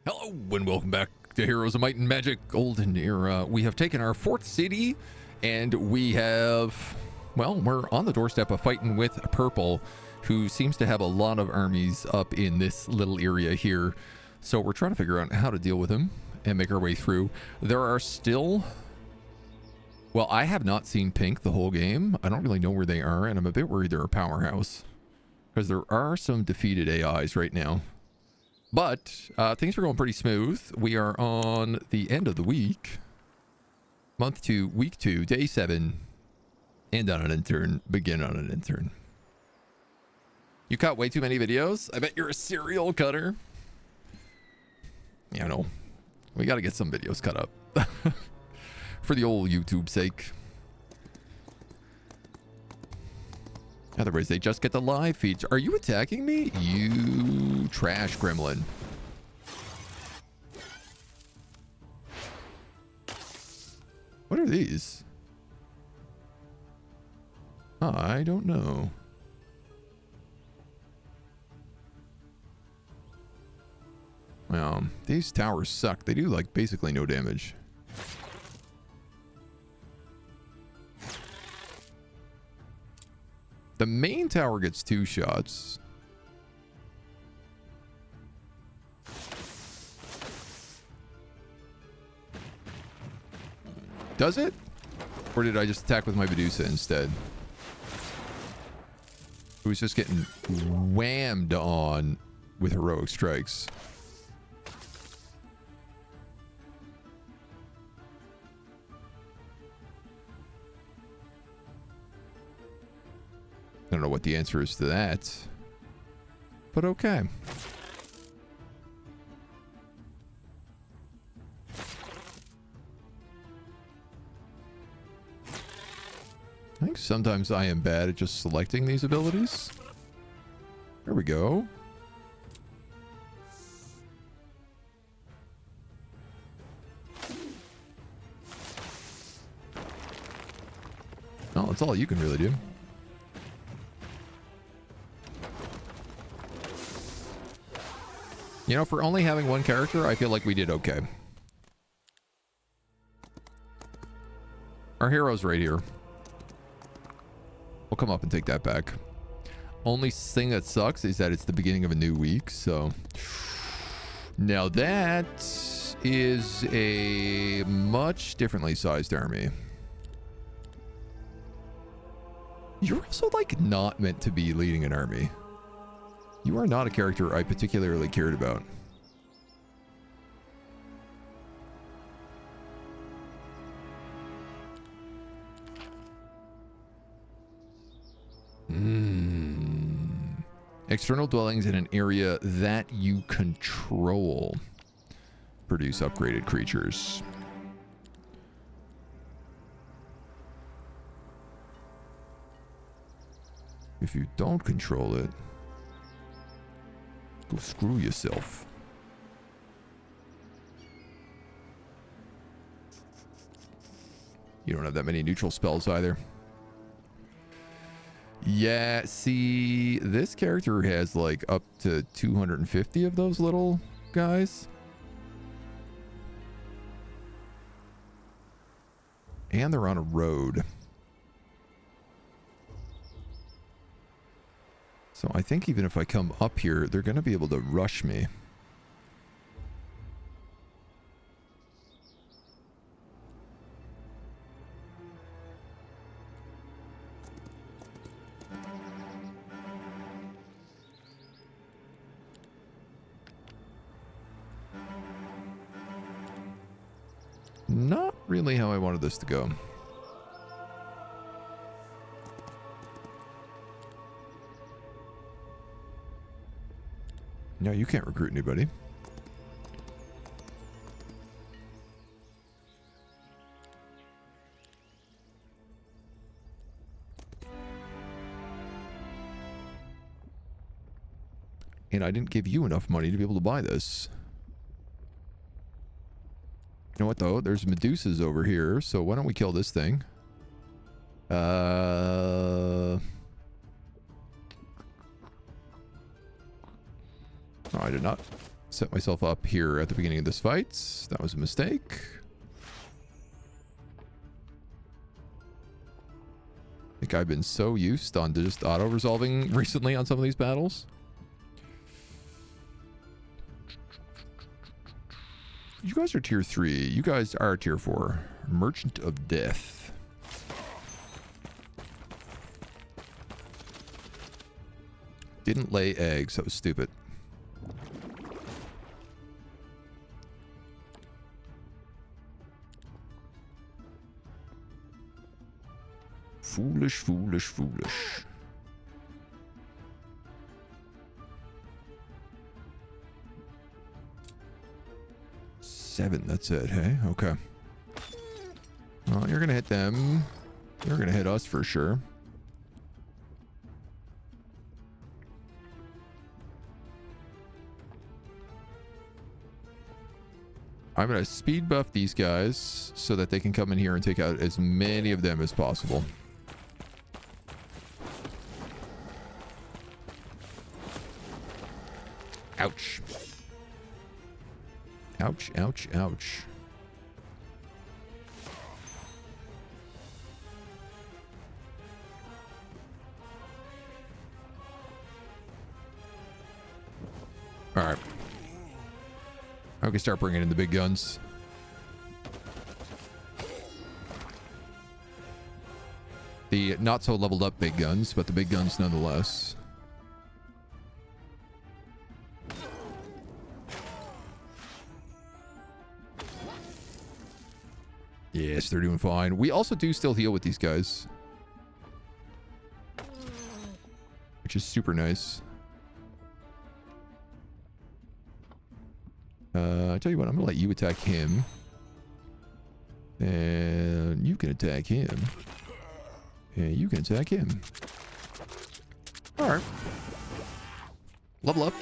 Hello and welcome back to Heroes of Might and Magic Olden Era. We have taken our fourth city and we have, well, we're on the doorstep of fighting with Purple, who seems to have a lot of armies up in this little area here. So we're trying to figure out how to deal with him and make our way through. There are still, well, I have not seen Pink the whole game. I don't really know where they are, and I'm a bit worried they're a powerhouse because there are some defeated AIs right now. But things are going pretty smooth. We are on the end of the week. Month 2, week 2, day 7. End on an intern, begin on an intern. You cut way too many videos? I bet you're a serial cutter. Yeah, no. We got to get some videos cut up. For the old YouTube sake. Otherwise, they just get the live feeds. Are you attacking me? You trash gremlin. What are these? I don't know. These towers suck. They do, like, basically no damage. The main tower gets 2 shots. Does it? Or did I just attack with my Medusa instead? It was just getting whammed on with heroic strikes. I don't know what the answer is to that, but okay. I think sometimes I am bad at just selecting these abilities. There we go. Well, that's all you can really do. You know, for only having one character, I feel like we did okay. Our hero's right here. We'll come up and take that back. Only thing that sucks is that it's the beginning of a new week, so... Now that is a much differently sized army. You're also, like, not meant to be leading an army. You are not a character I particularly cared about. External dwellings in an area that you control produce upgraded creatures. If you don't control it, go screw yourself. You don't have that many neutral spells either. Yeah, see, this character has like up to 250 of those little guys. And they're on a road. So I think even if I come up here, they're going to be able to rush me. Not really how I wanted this to go. No, you can't recruit anybody. And I didn't give you enough money to be able to buy this. You know what, though? There's Medusas over here, so why don't we kill this thing? No, I did not. Set myself up here at the beginning of this fight. That was a mistake. I think I've been so used on just auto-resolving recently on some of these battles. You guys are tier 3. You guys are tier 4. Merchant of Death. Didn't lay eggs. That was stupid. Foolish, foolish, foolish. Seven, that's it, hey? Okay. Well, you're gonna hit them. You're gonna hit us for sure. I'm gonna speed buff these guys so that they can come in here and take out as many of them as possible. Ouch. Ouch, ouch, ouch. All right. I can start bringing in the big guns. The not so leveled up big guns, but the big guns nonetheless. Yes, they're doing fine. We also do still heal with these guys, which is super nice. I tell you what, I'm gonna let you attack him, and you can attack him, and you can attack him. All right, level up.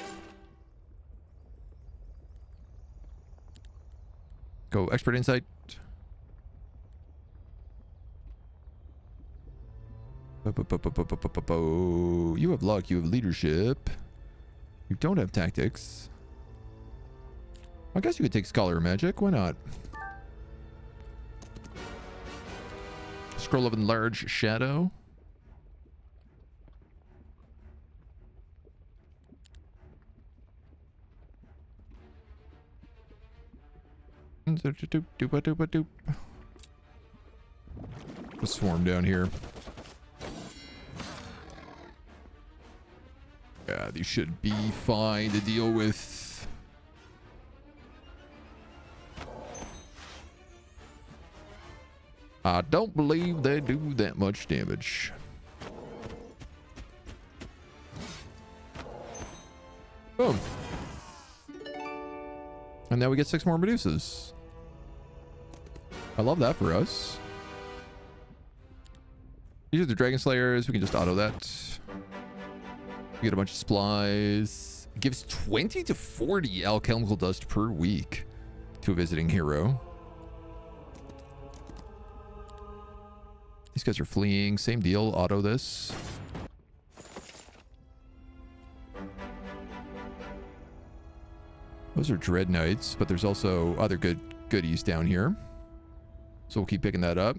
Go expert insight. You have luck, you have leadership. You don't have tactics. I guess you could take Scholar of Magic, why not? Scroll of Enlarged Shadow. Doop. A swarm down here. Yeah, these should be fine to deal with. I don't believe they do that much damage. Boom. And now we get 6 more Medusas. I love that for us. These are the Dragon Slayers. We can just auto that. We get a bunch of supplies. It gives 20 to 40 alchemical dust per week to a visiting hero. These guys are fleeing. Same deal. Auto this. Those are Dread Knights, but there's also other goodies down here. So we'll keep picking that up.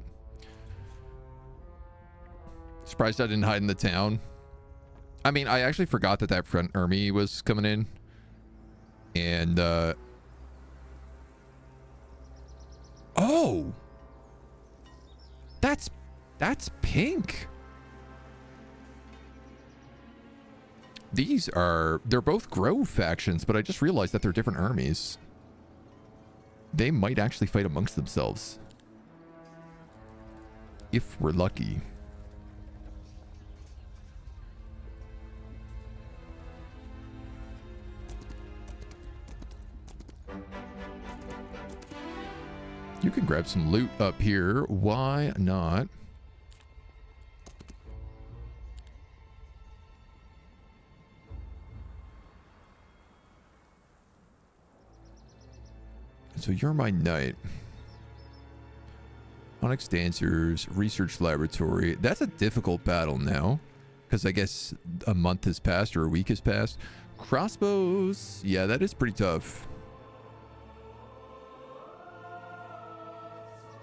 Surprised I didn't hide in the town. I mean, I actually forgot that that front army was coming in. And, oh! That's pink. These are... They're both Grove factions, but I just realized that they're different armies. They might actually fight amongst themselves. If we're lucky. You can grab some loot up here. Why not? So you're my knight. Onyx Dancers, Research Laboratory. That's a difficult battle now, because I guess a month has passed or a week has passed. Crossbows. Yeah, that is pretty tough.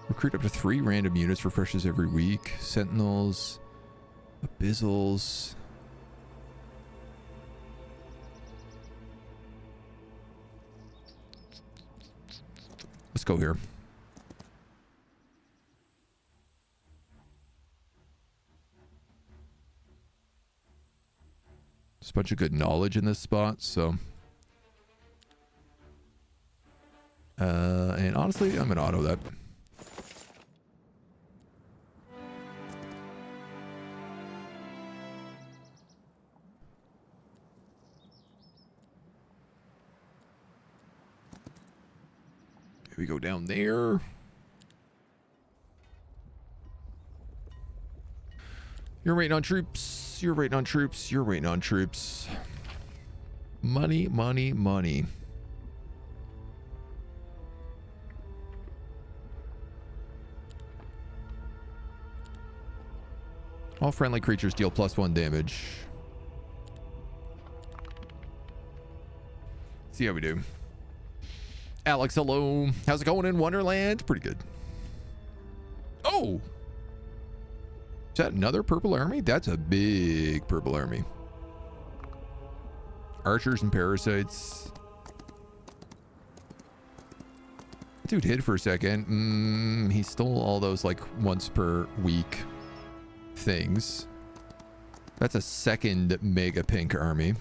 Recruit up to 3 random units, refreshes every week. Sentinels. Abyssals. Let's go here. There's a bunch of good knowledge in this spot, so. And honestly, I'm gonna auto that. We go down there. You're waiting on troops. You're waiting on troops. You're waiting on troops. Money, money, money. All friendly creatures deal +1 damage. See how we do. Alex, hello. How's it going in Wonderland? Pretty good. Oh! Is that another purple army? That's a big purple army. Archers and parasites. Dude hid for a second. He stole all those like once per week things. That's a second mega pink army.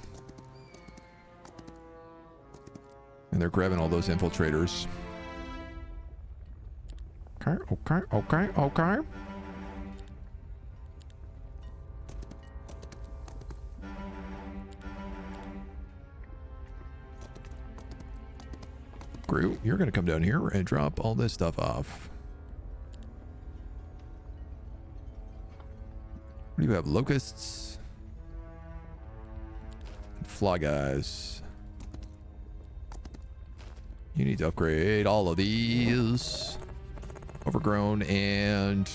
And they're grabbing all those infiltrators. Okay, okay, okay, okay. Groot, you're going to come down here and drop all this stuff off. What do you have? Locusts? Fly guys. You need to upgrade all of these. Overgrown and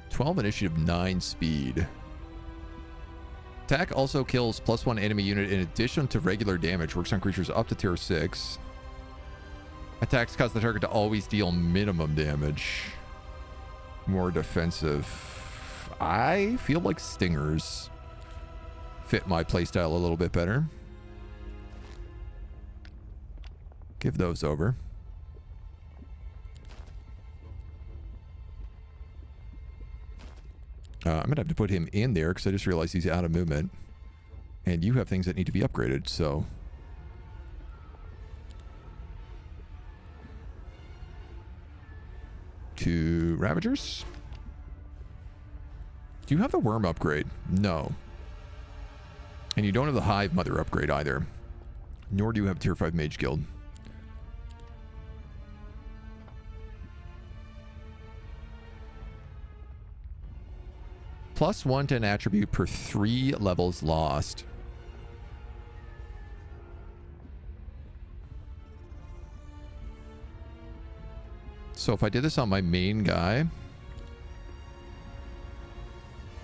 12 initiative, 9 speed. Attack also kills +1 enemy unit in addition to regular damage. Works on creatures up to tier 6. Attacks cause the target to always deal minimum damage. More defensive. I feel like stingers fit my playstyle a little bit better. Give those over. I'm going to have to put him in there because I just realized he's out of movement. And you have things that need to be upgraded, so. 2 Ravagers. Do you have the Worm upgrade? No. And you don't have the Hive Mother upgrade either. Nor do you have Tier 5 Mage Guild. +1 to an attribute per 3 levels lost. So if I did this on my main guy,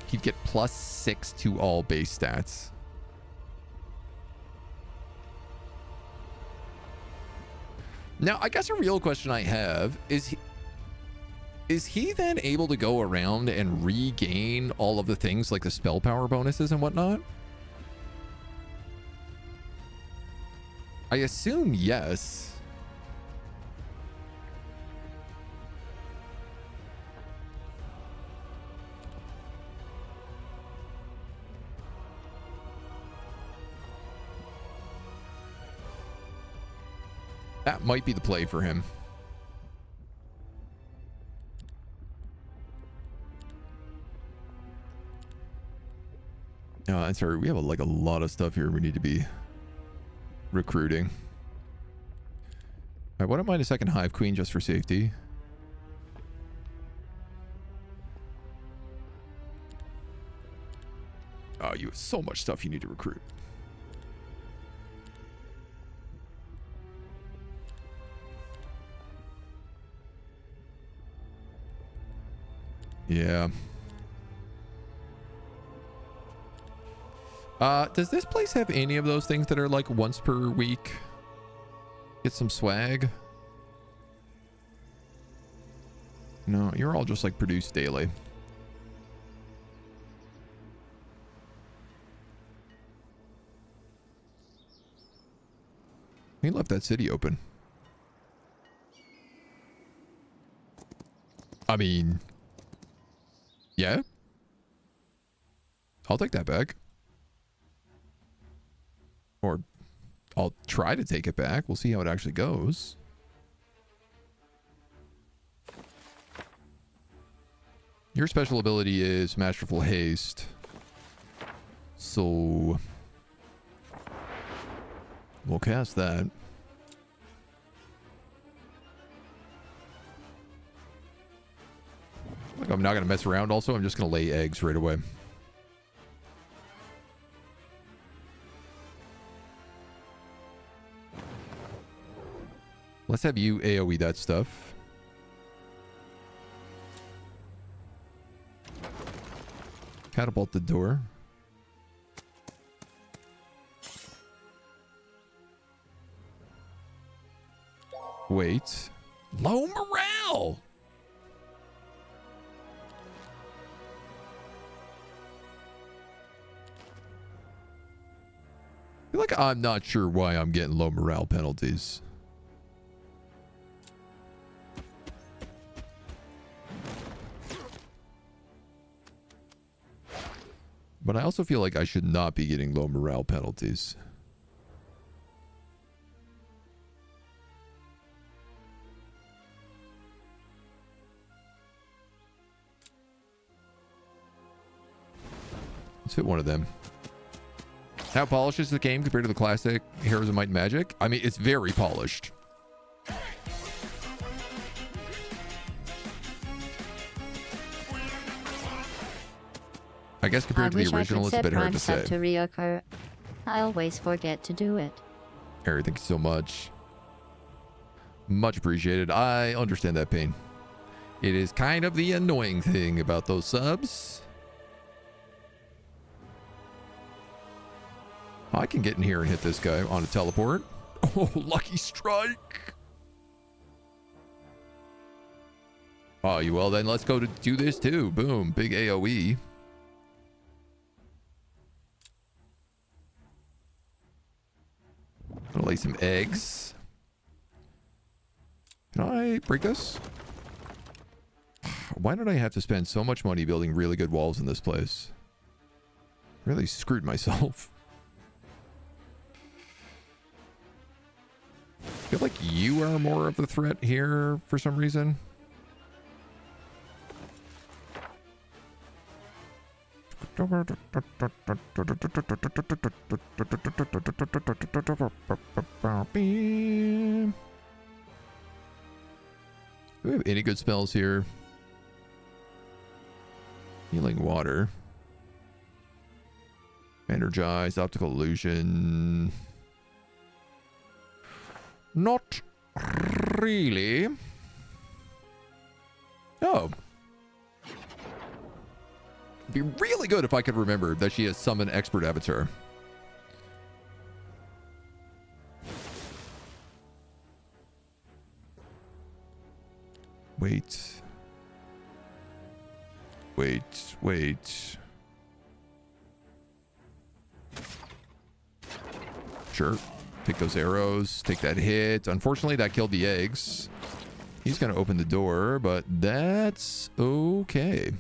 he'd get +6 to all base stats. Now, I guess a real question I have is he then able to go around and regain all of the things like the spell power bonuses and whatnot? I assume yes. That might be the play for him. I'm sorry, we have like a lot of stuff here we need to be recruiting. I wouldn't mind a second Hive Queen just for safety. Oh, you have so much stuff you need to recruit. Yeah. Does this place have any of those things that are like once per week? Get some swag? No, you're all just like produced daily. He left that city open. I mean, yeah. I'll take that back. Or I'll try to take it back. We'll see how it actually goes. Your special ability is Masterful Haste. So we'll cast that. Like, I'm not going to mess around also. I'm just going to lay eggs right away. Let's have you AoE that stuff. Catapult the door. Wait. Low morale! I feel like I'm not sure why I'm getting low morale penalties. But I also feel like I should not be getting low morale penalties. Let's hit one of them. How polished is the game compared to the classic Heroes of Might and Magic? I mean, it's very polished. I guess compared to the original, it's a bit hard to say. To reoccur. I always forget to do it. Harry, thank you so much. Much appreciated. I understand that pain. It is kind of the annoying thing about those subs. I can get in here and hit this guy on a teleport. Oh, lucky strike. Oh, you well then let's go to do this too. Boom, big AoE. Gonna lay some eggs. Can I break this? Why did I have to spend so much money building really good walls in this place? Really screwed myself. I feel like you are more of the threat here for some reason. We have any good spells here? Healing water. Energize, optical illusion. Not really. Oh. It'd be really good if I could remember that she has summon expert avatar. Wait. Sure. Take those arrows. Take that hit. Unfortunately, that killed the eggs. He's going to open the door, but that's okay.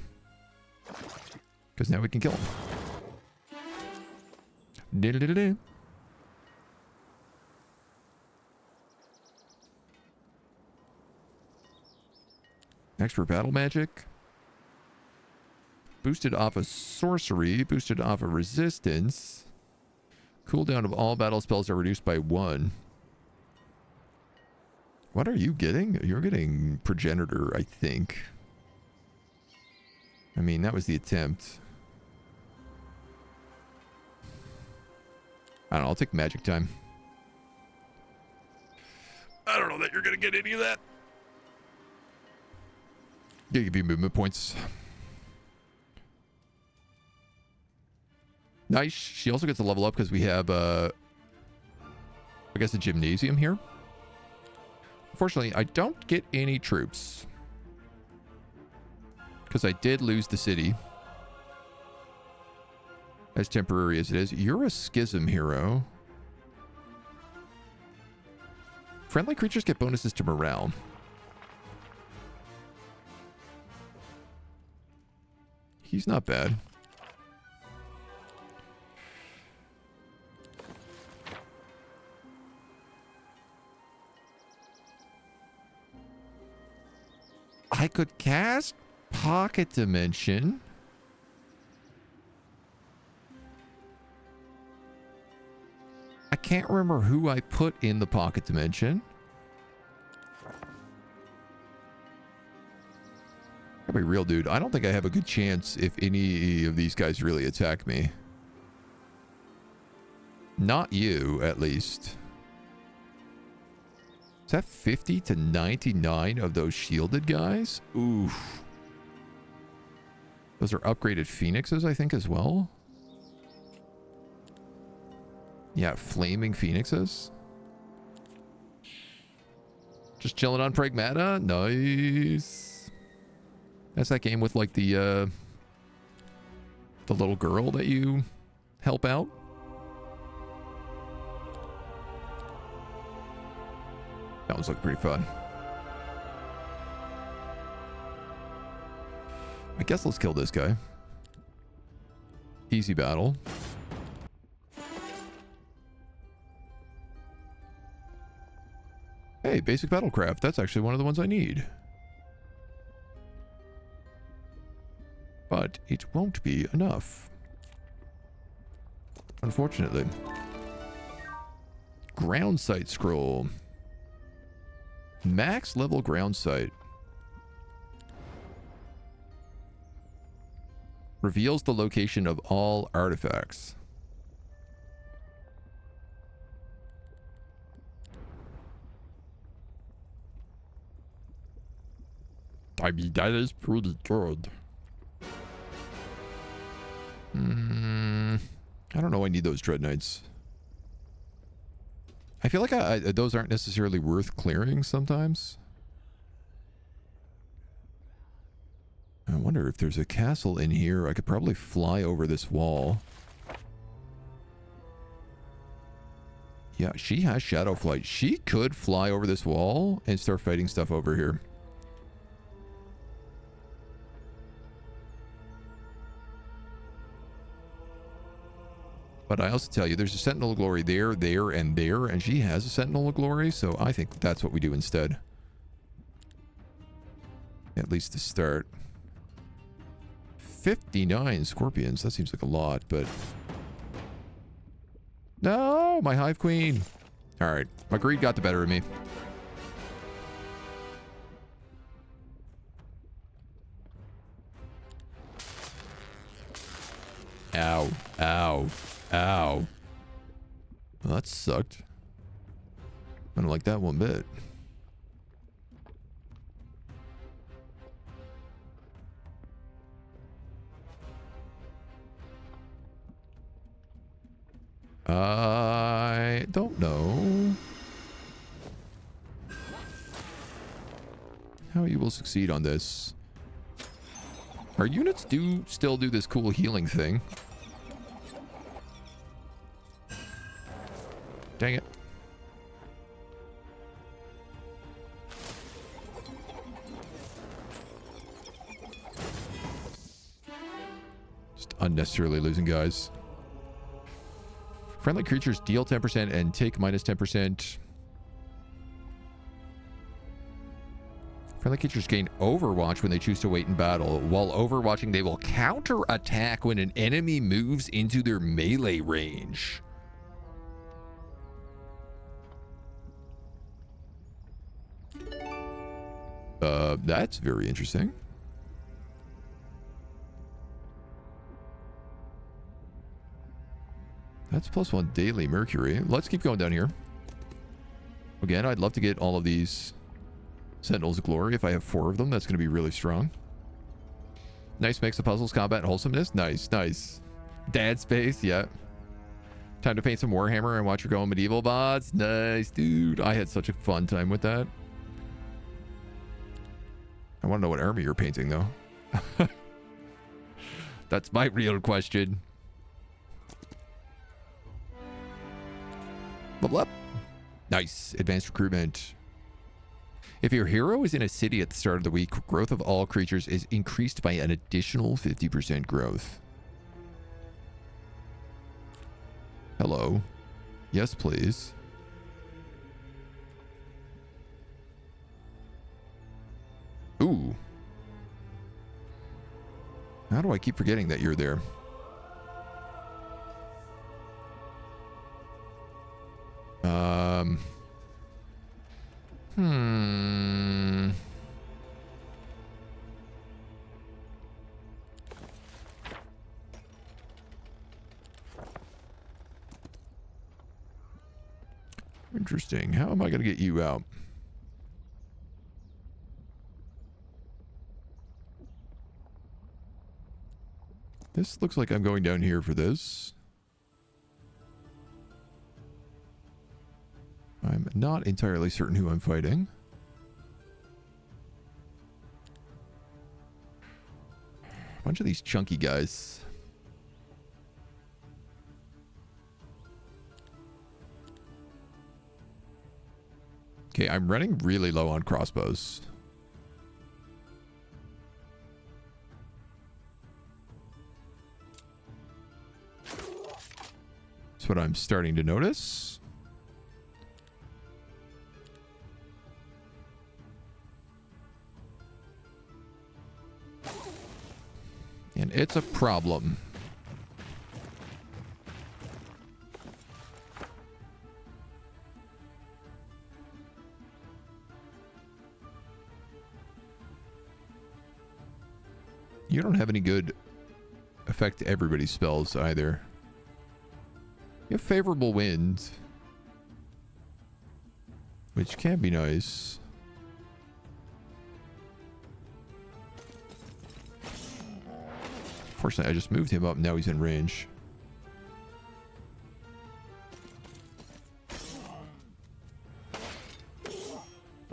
Because now we can kill him. Diddle-diddle-doo. Expert battle magic. Boosted off of sorcery. Boosted off of resistance. Cooldown of all battle spells are reduced by 1. What are you getting? You're getting progenitor, I think. I mean, that was the attempt. I don't know. I'll take magic time. I don't know that you're going to get any of that. Gonna give you movement points. Nice. She also gets a level up because we have, I guess, a gymnasium here. Unfortunately, I don't get any troops. Because I did lose the city. As temporary as it is. You're a schism hero. Friendly creatures get bonuses to morale. He's not bad. I could cast Pocket Dimension. I can't remember who I put in the Pocket Dimension. I'll be real, dude. I don't think I have a good chance if any of these guys really attack me. Not you, at least. Is that 50 to 99 of those shielded guys? Oof. Those are upgraded phoenixes, I think, as well. Yeah, flaming phoenixes. Just chilling on Pragmata. Nice. That's that game with, like, the little girl that you help out. That one's looking pretty fun. I guess let's kill this guy. Easy battle. Hey, basic battlecraft. That's actually one of the ones I need. But it won't be enough. Unfortunately. Ground sight scroll. Max level ground sight. Reveals the location of all artifacts. I mean, that is pretty good. I don't know. I need those Dread Knights. I feel like those aren't necessarily worth clearing sometimes. I wonder if there's a castle in here. I could probably fly over this wall. Yeah, she has shadow flight. She could fly over this wall and start fighting stuff over here. But I also tell you, there's a Sentinel of Glory there, there, and there, and she has a Sentinel of Glory, so I think that's what we do instead. At least to start. 59 Scorpions, that seems like a lot, but... No, my Hive Queen! Alright, my greed got the better of me. Ow, ow. Ow. Well, that sucked. I don't like that one bit. I don't know how you will succeed on this. Our units do still do this cool healing thing. Dang it. Just unnecessarily losing guys. Friendly creatures deal 10% and take minus 10%. Friendly creatures gain Overwatch when they choose to wait in battle. While overwatching, they will counter-attack when an enemy moves into their melee range. That's very interesting. That's +1 daily Mercury. Let's keep going down here. Again, I'd love to get all of these Sentinels of Glory. If I have 4 of them, that's going to be really strong. Nice mix of puzzles, combat, and wholesomeness. Nice, nice. Dad space, yeah. Time to paint some Warhammer and watch her go medieval bots. Nice, dude. I had such a fun time with that. I want to know what army you're painting, though. That's my real question. Level up. Nice. Advanced recruitment. If your hero is in a city at the start of the week, growth of all creatures is increased by an additional 50% growth. Hello. Yes, please. Ooh. How do I keep forgetting that you're there? Interesting. How am I going to get you out? This looks like I'm going down here for this. I'm not entirely certain who I'm fighting. A bunch of these chunky guys. Okay, I'm running really low on crossbows. That's what I'm starting to notice. And it's a problem. You don't have any good effect to everybody's spells either. You have favorable wind, which can be nice. Fortunately, I just moved him up. Now he's in range.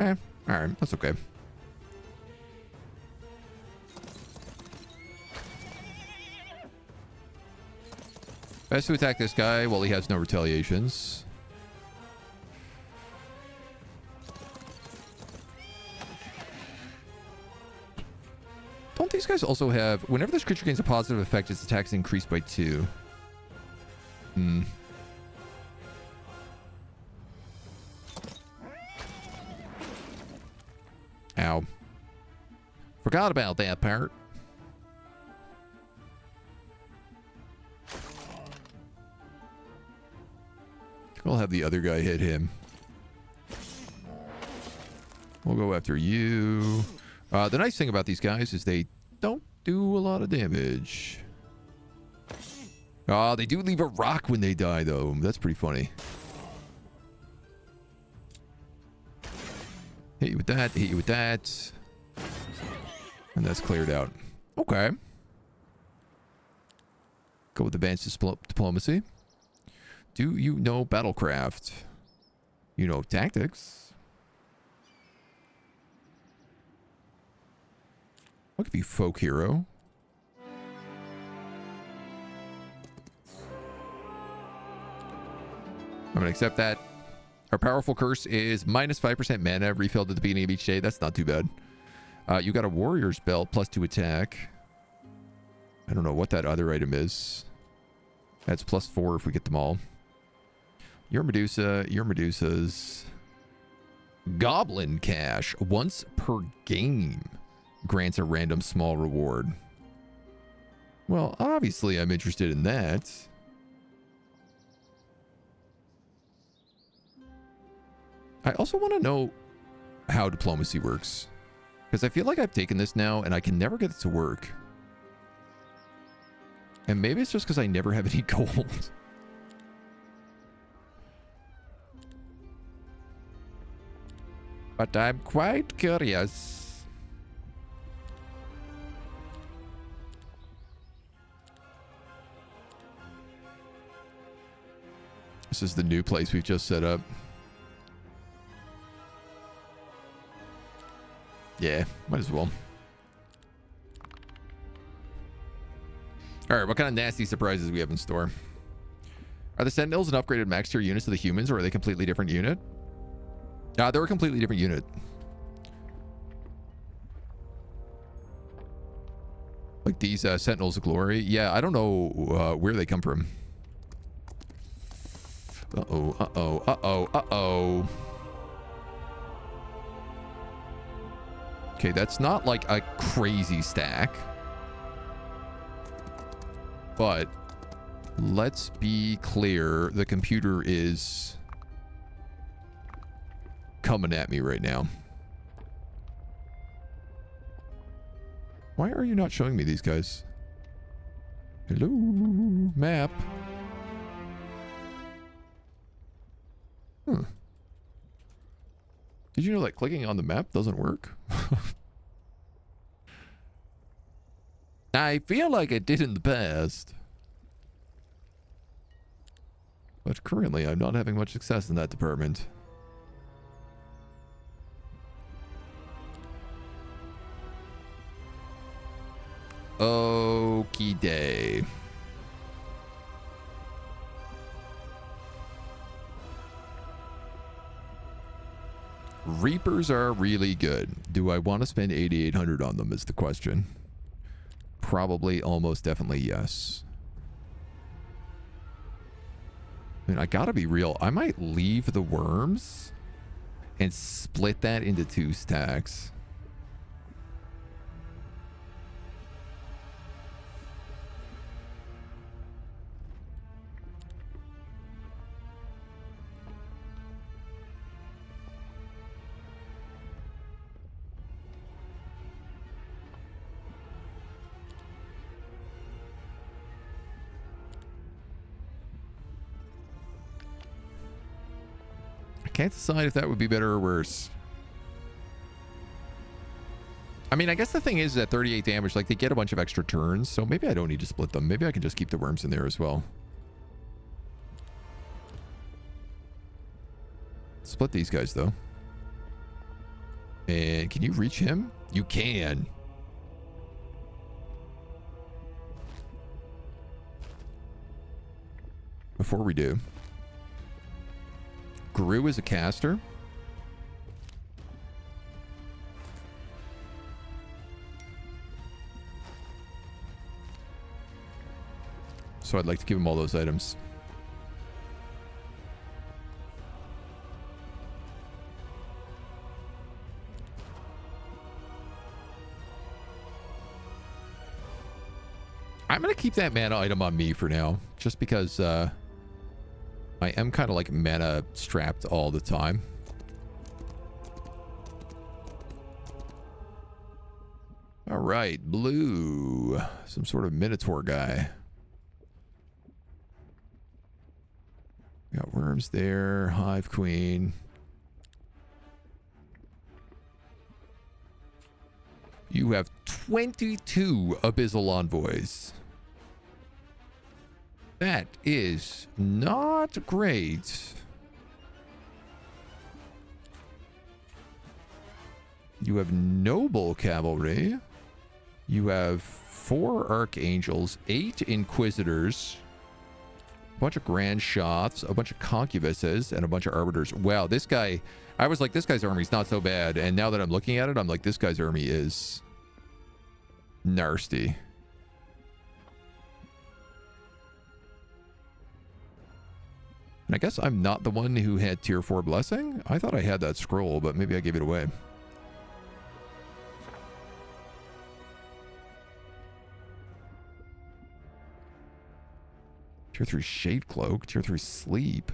Alright, that's okay. Best to attack this guy while he has no retaliations. Don't these guys also have... Whenever this creature gains a positive effect, its attack is increased by 2. Ow. Forgot about that part. We'll have the other guy hit him. We'll go after you. The nice thing about these guys is they don't do a lot of damage. They do leave a rock when they die, though. That's pretty funny. Hit you with that, hit you with that. And that's cleared out. Okay. Go with advanced diplomacy. Do you know battlecraft? You know tactics. What could be folk hero? I'm gonna accept that. Our powerful curse is minus 5% mana refilled at the beginning of each day. That's not too bad. You got a warrior's belt plus 2 attack. I don't know what that other item is. That's plus 4 if we get them all. Your Medusa's Goblin Cash once per game grants a random small reward. Well, obviously I'm interested in that. I also want to know how diplomacy works, because I feel like I've taken this now and I can never get it to work. And maybe it's just because I never have any gold. But I'm quite curious. this is the new place we've just set up. Yeah, might as well. All right, what kind of nasty surprises we have in store? Are the Sentinels an upgraded max tier units to the humans, or are they a completely different unit? They're a completely different unit. Like these Sentinels of Glory. Yeah, I don't know where they come from. Uh-oh, uh-oh, uh-oh, uh-oh. Okay, that's not like a crazy stack. But let's be clear, the computer is coming at me right now. Why are you not showing me these guys? Hello, map. Did you know that clicking on the map doesn't work? I feel like it did in the past. But currently, I'm not having much success in that department. Okie day. Reapers are really good. Do I want to spend 8,800 on them is the question. Probably, almost definitely yes. I mean, I gotta be real. I might leave the worms and split that into 2 stacks. Can't decide if that would be better or worse. I mean, I guess the thing is that 38 damage, like they get a bunch of extra turns, so maybe I don't need to split them. Maybe I can just keep the worms in there as well. Split these guys though. And can you reach him? You can. Before we do, Gru is a caster. So I'd like to give him all those items. I'm going to keep that mana item on me for now, just because I am kind of like mana strapped all the time. All right, blue. Some sort of Minotaur guy. Got worms there. Hive Queen. You have 22 Abyssal Envoys. That is not great. You have Noble Cavalry. You have 4 Archangels, 8 Inquisitors, a bunch of Grand Shots, a bunch of Concubuses, and a bunch of Arbiters. Wow, this guy... I was like, this guy's army's not so bad. And now that I'm looking at it, I'm like, this guy's army is nasty. And I guess I'm not the one who had tier 4 blessing. I thought I had that scroll, but maybe I gave it away. Tier 3 Shade Cloak, tier 3 Sleep.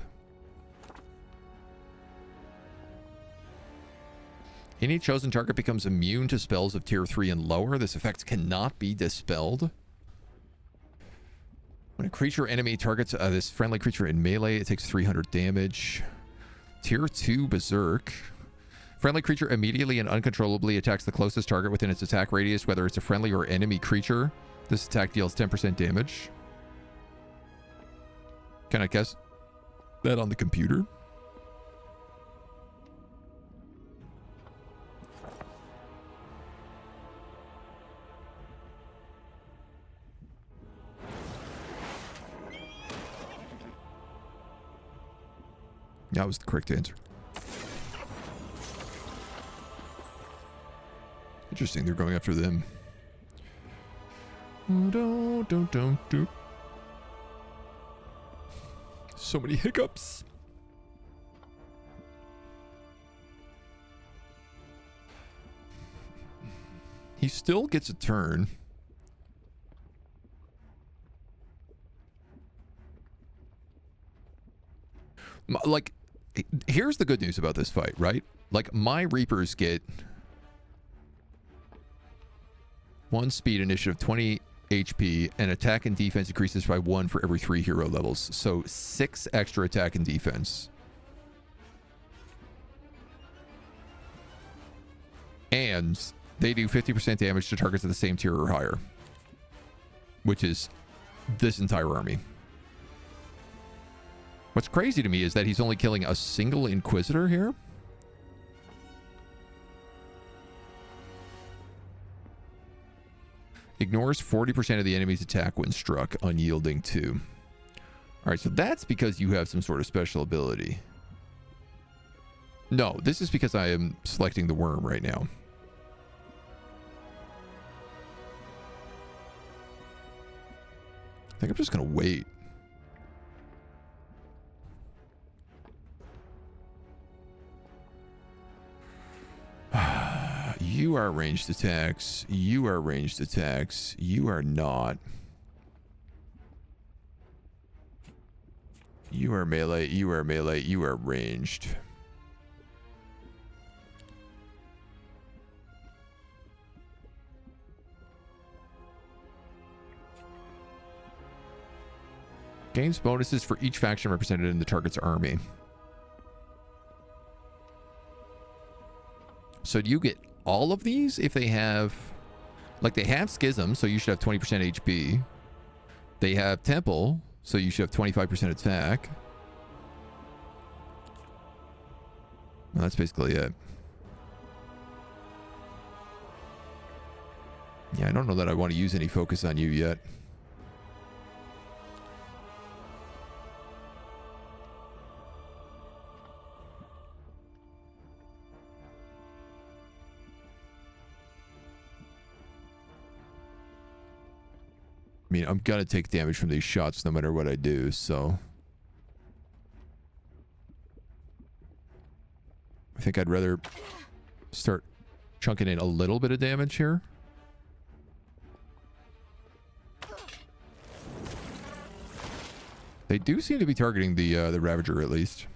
Any chosen target becomes immune to spells of tier 3 and lower. This effect cannot be dispelled. When a creature enemy targets this friendly creature in melee, it takes 300 damage. Tier 2 Berserk. Friendly creature immediately and uncontrollably attacks the closest target within its attack radius, whether it's a friendly or enemy creature. This attack deals 10% damage. Can I guess? that on the computer. That was the correct answer. Interesting, they're going after them. So many hiccups. He still gets a turn. Like, here's the good news about this fight, right? Like, my Reapers get 1 speed, initiative, 20 HP, and attack and defense increases by 1 for every 3 hero levels. So 6 extra attack and defense. And they do 50% damage to targets of the same tier or higher, which is this entire army. What's crazy to me is that he's only killing a single Inquisitor here. Ignores 40% of the enemy's attack when struck, unyielding 2. Alright, so that's because you have some sort of special ability. No, this is because I am selecting the worm right now. I think I'm just going to wait. You are ranged attacks. You are ranged attacks. You are not. You are melee. You are melee. You are ranged. Gains bonuses for each faction represented in the target's army. So do you get all of these if they have, like, they have Schism, so you should have 20% HP. They have Temple, so you should have 25% attack. Well, that's basically it. Yeah, I don't know that I want to use any focus on you yet. I mean, I'm gonna take damage from these shots no matter what I do, so I think I'd rather start chunking in a little bit of damage here. They do seem to be targeting the Ravager at least.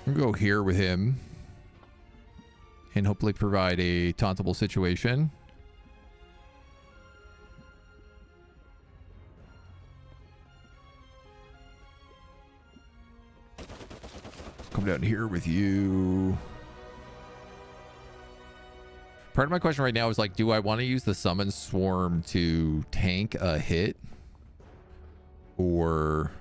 I'll go here with him and hopefully provide a tauntable situation. Come down here with you. Part of my question right now is, like, do I want to use the summon swarm to tank a hit? Or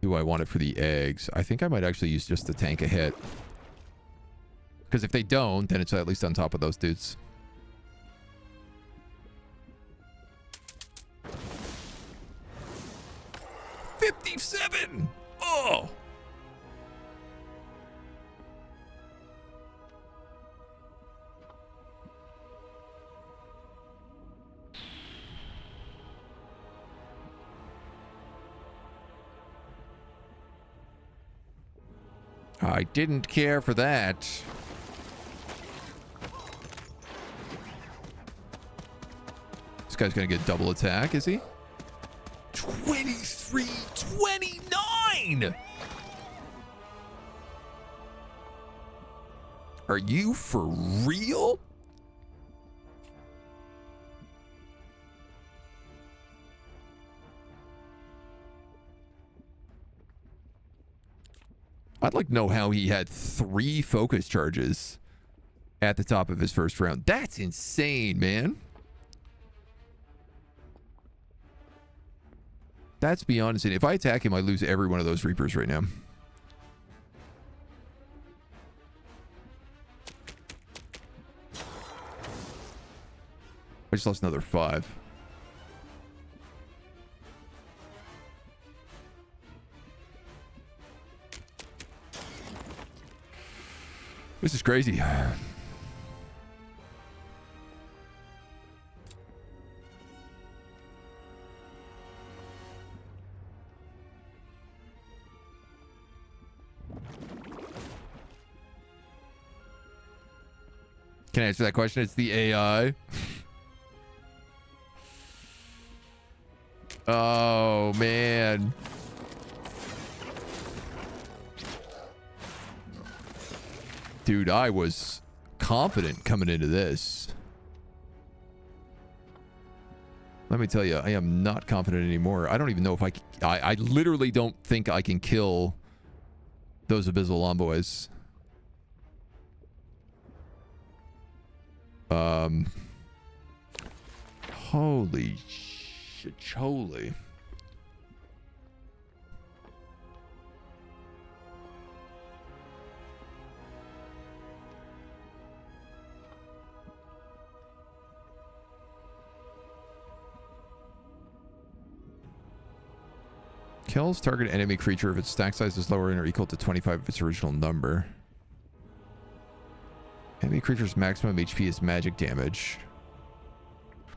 do I want it for the eggs? I think I might actually use just the tank a hit. Because if they don't, then it's at least on top of those dudes. $57! Oh! I didn't care for that. This guy's gonna get double attack, is he? 23-29! Are you for real? I'd like to know how he had 3 focus charges at the top of his first round. That's insane, man. That's beyond insane. If I attack him, I lose every one of those Reapers right now. I just lost another 5. This is crazy. Can I answer that question? It's the AI. Oh, man. Dude, I was confident coming into this. Let me tell you, I am not confident anymore. I don't even know if I literally don't think I can kill those Abyssal Envoys. Holy shit, holy. Kills target enemy creature if its stack size is lower than or equal to 25 of its original number. Enemy creature's maximum HP is magic damage.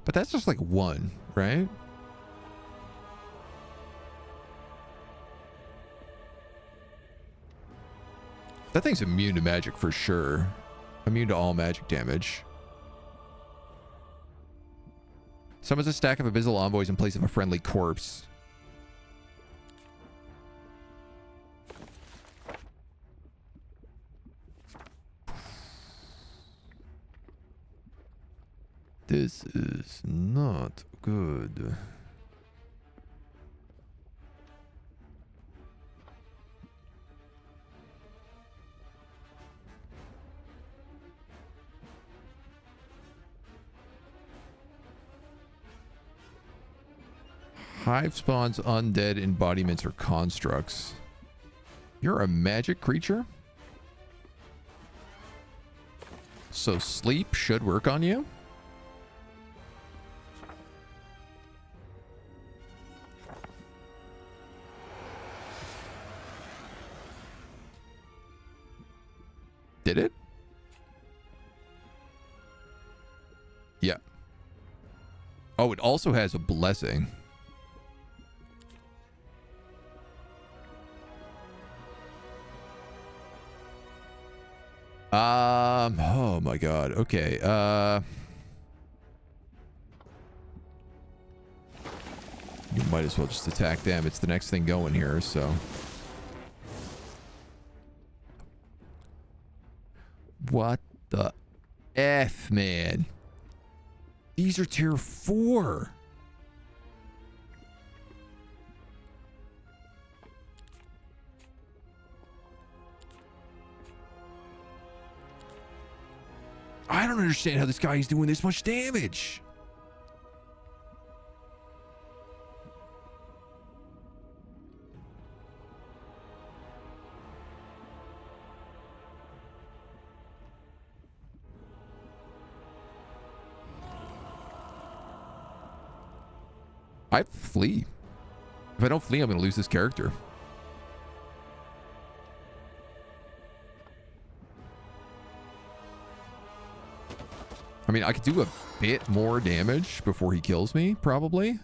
But that's just like 1, right? That thing's immune to magic for sure. Immune to all magic damage. Summons a stack of Abyssal Envoys in place of a friendly corpse. This is not good. Hive spawns undead embodiments or constructs. You're a magic creature? So sleep should work on you? Did it? Yeah. Oh, it also has a blessing. Oh my god. Okay. You might as well just attack them. It's the next thing going here, so. What the F, man? These are tier 4. I don't understand how this guy is doing this much damage. I flee. If I don't flee, I'm going to lose this character. I mean, I could do a bit more damage before he kills me, probably.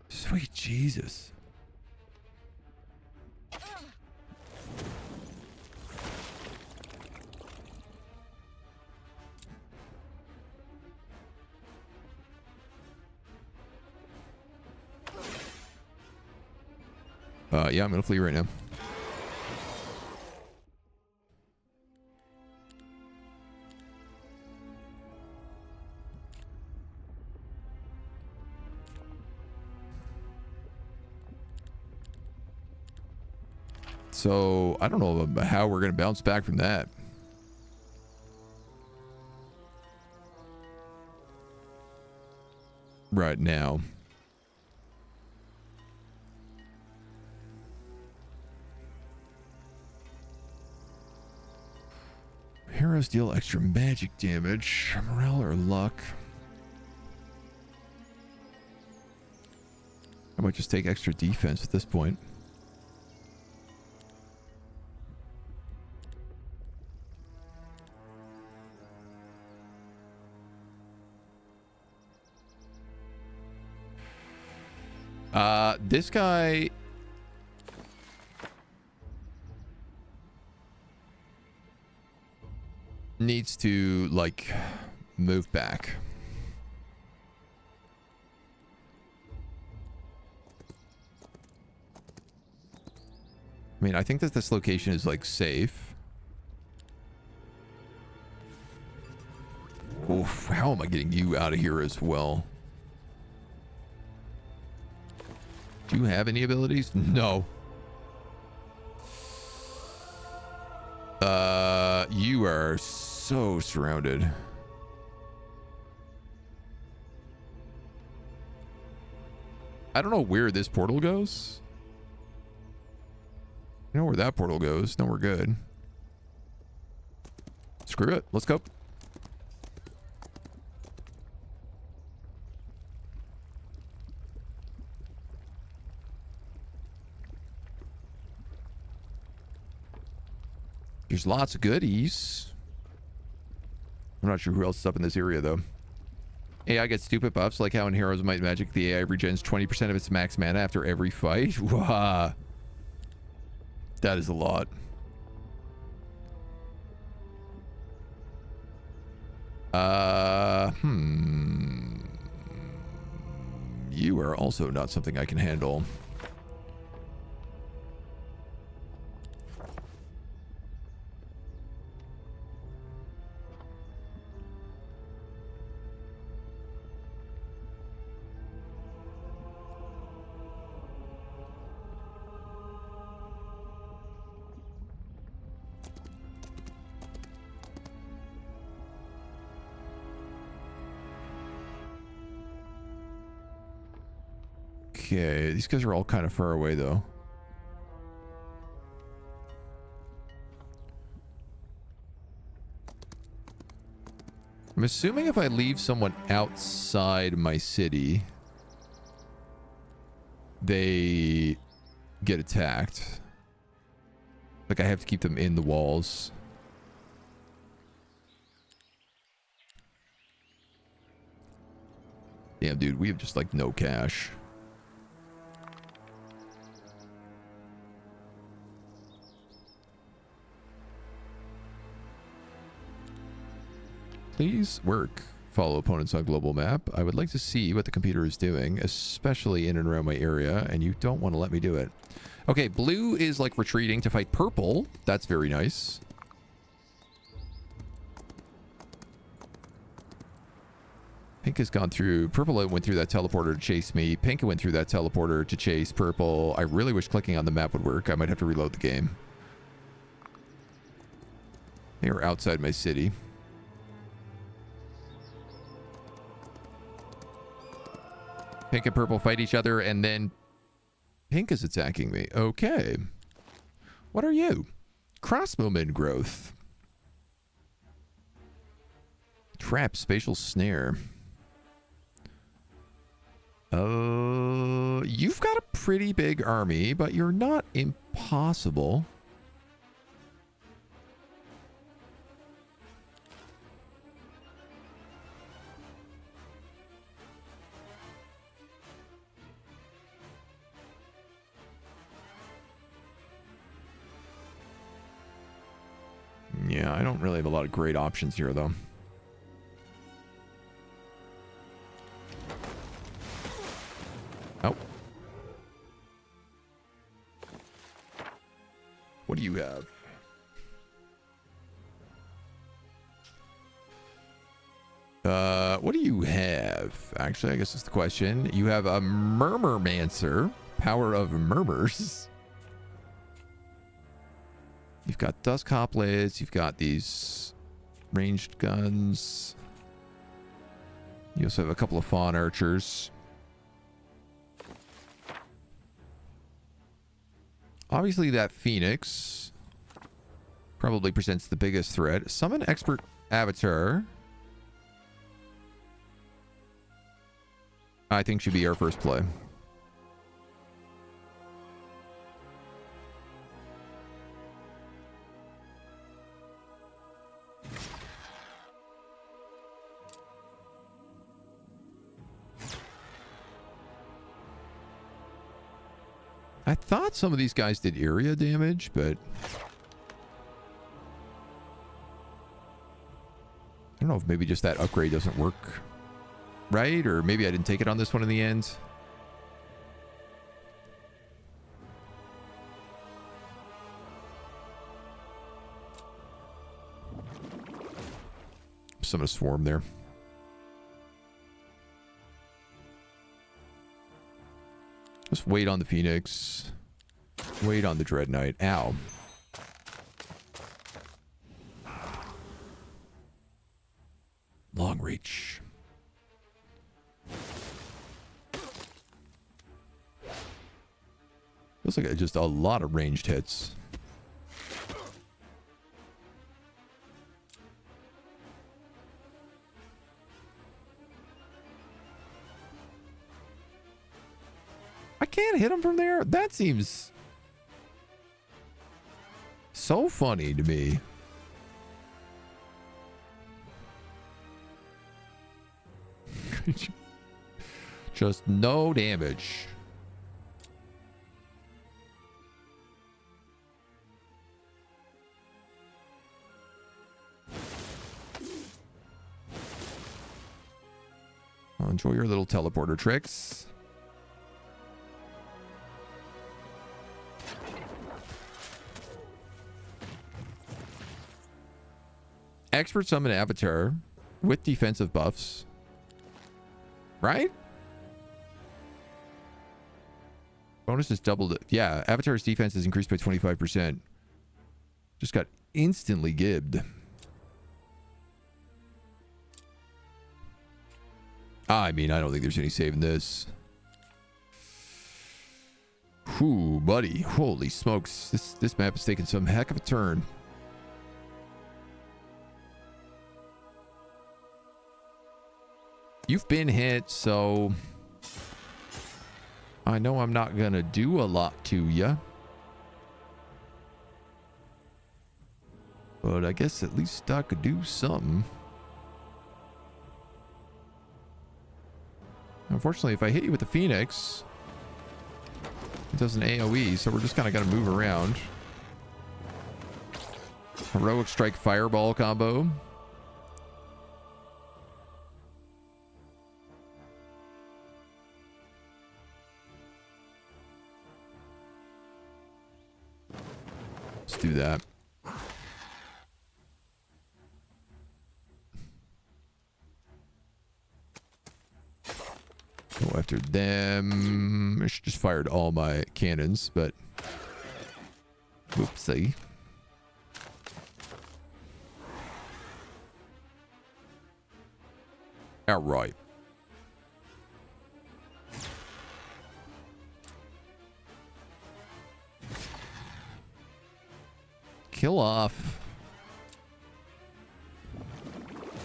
Sweet Jesus. Yeah, I'm gonna flee right now. So, I don't know how we're going to bounce back from that. Right now. Heroes deal extra magic damage. Morale or luck. I might just take extra defense at this point. This guy needs to, like, move back. I mean, I think that this location is, like, safe. Oof, how am I getting you out of here as well? Do you have any abilities? No. You are so surrounded. I don't know where this portal goes. You know where that portal goes. No, we're good. Screw it. Let's go. There's lots of goodies. I'm not sure who else is up in this area, though. AI gets stupid buffs, like how in Heroes of Might and Magic, the AI regens 20% of its max mana after every fight. Wow. That is a lot. You are also not something I can handle. Okay, these guys are all kind of far away, though. I'm assuming if I leave someone outside my city, they get attacked. Like, I have to keep them in the walls. Damn, dude, we have just, like, no cash. Please work. Follow opponents on global map. I would like to see what the computer is doing, especially in and around my area, and you don't want to let me do it. Okay, blue is like retreating to fight purple. That's very nice. Pink has gone through. Purple went through that teleporter to chase me. Pink went through that teleporter to chase purple. I really wish clicking on the map would work. I might have to reload the game. They are outside my city. Pink and purple fight each other, and then pink is attacking me. Okay. What are you? Crossbowman growth. Trap, spatial snare. You've got a pretty big army, but you're not impossible. Yeah, I don't really have a lot of great options here, though. Oh. What do you have? What do you have? Actually, I guess that's the question. You have a Murmurmancer, power of murmurs. You've got dusk hoplites. You've got these ranged guns. You also have a couple of fawn archers. Obviously, that Phoenix probably presents the biggest threat. Summon expert avatar. I think should be our first play. I thought some of these guys did area damage, but I don't know if maybe just that upgrade doesn't work right, or maybe I didn't take it on this one in the end. Summon a swarm there. Just wait on the Phoenix. Wait on the Dread Knight. Ow. Long reach. Feels like just a lot of ranged hits. I can't hit him from there? That seems so funny to me. Just no damage. Well, enjoy your little teleporter tricks. Expert summon avatar with defensive buffs. Right? Bonus is doubled. Yeah, avatar's defense is increased by 25%. Just got instantly gibbed. I mean, I don't think there's any saving this. Whew, buddy. Holy smokes. This map is taking some heck of a turn. You've been hit, so I know I'm not gonna do a lot to you. But I guess at least I could do something. Unfortunately, if I hit you with the Phoenix, it does an AoE, so we're just kind of gonna move around. Heroic Strike Fireball combo. Let's do that. Go after them. I should just fired all my cannons, but whoopsie. All right. Kill off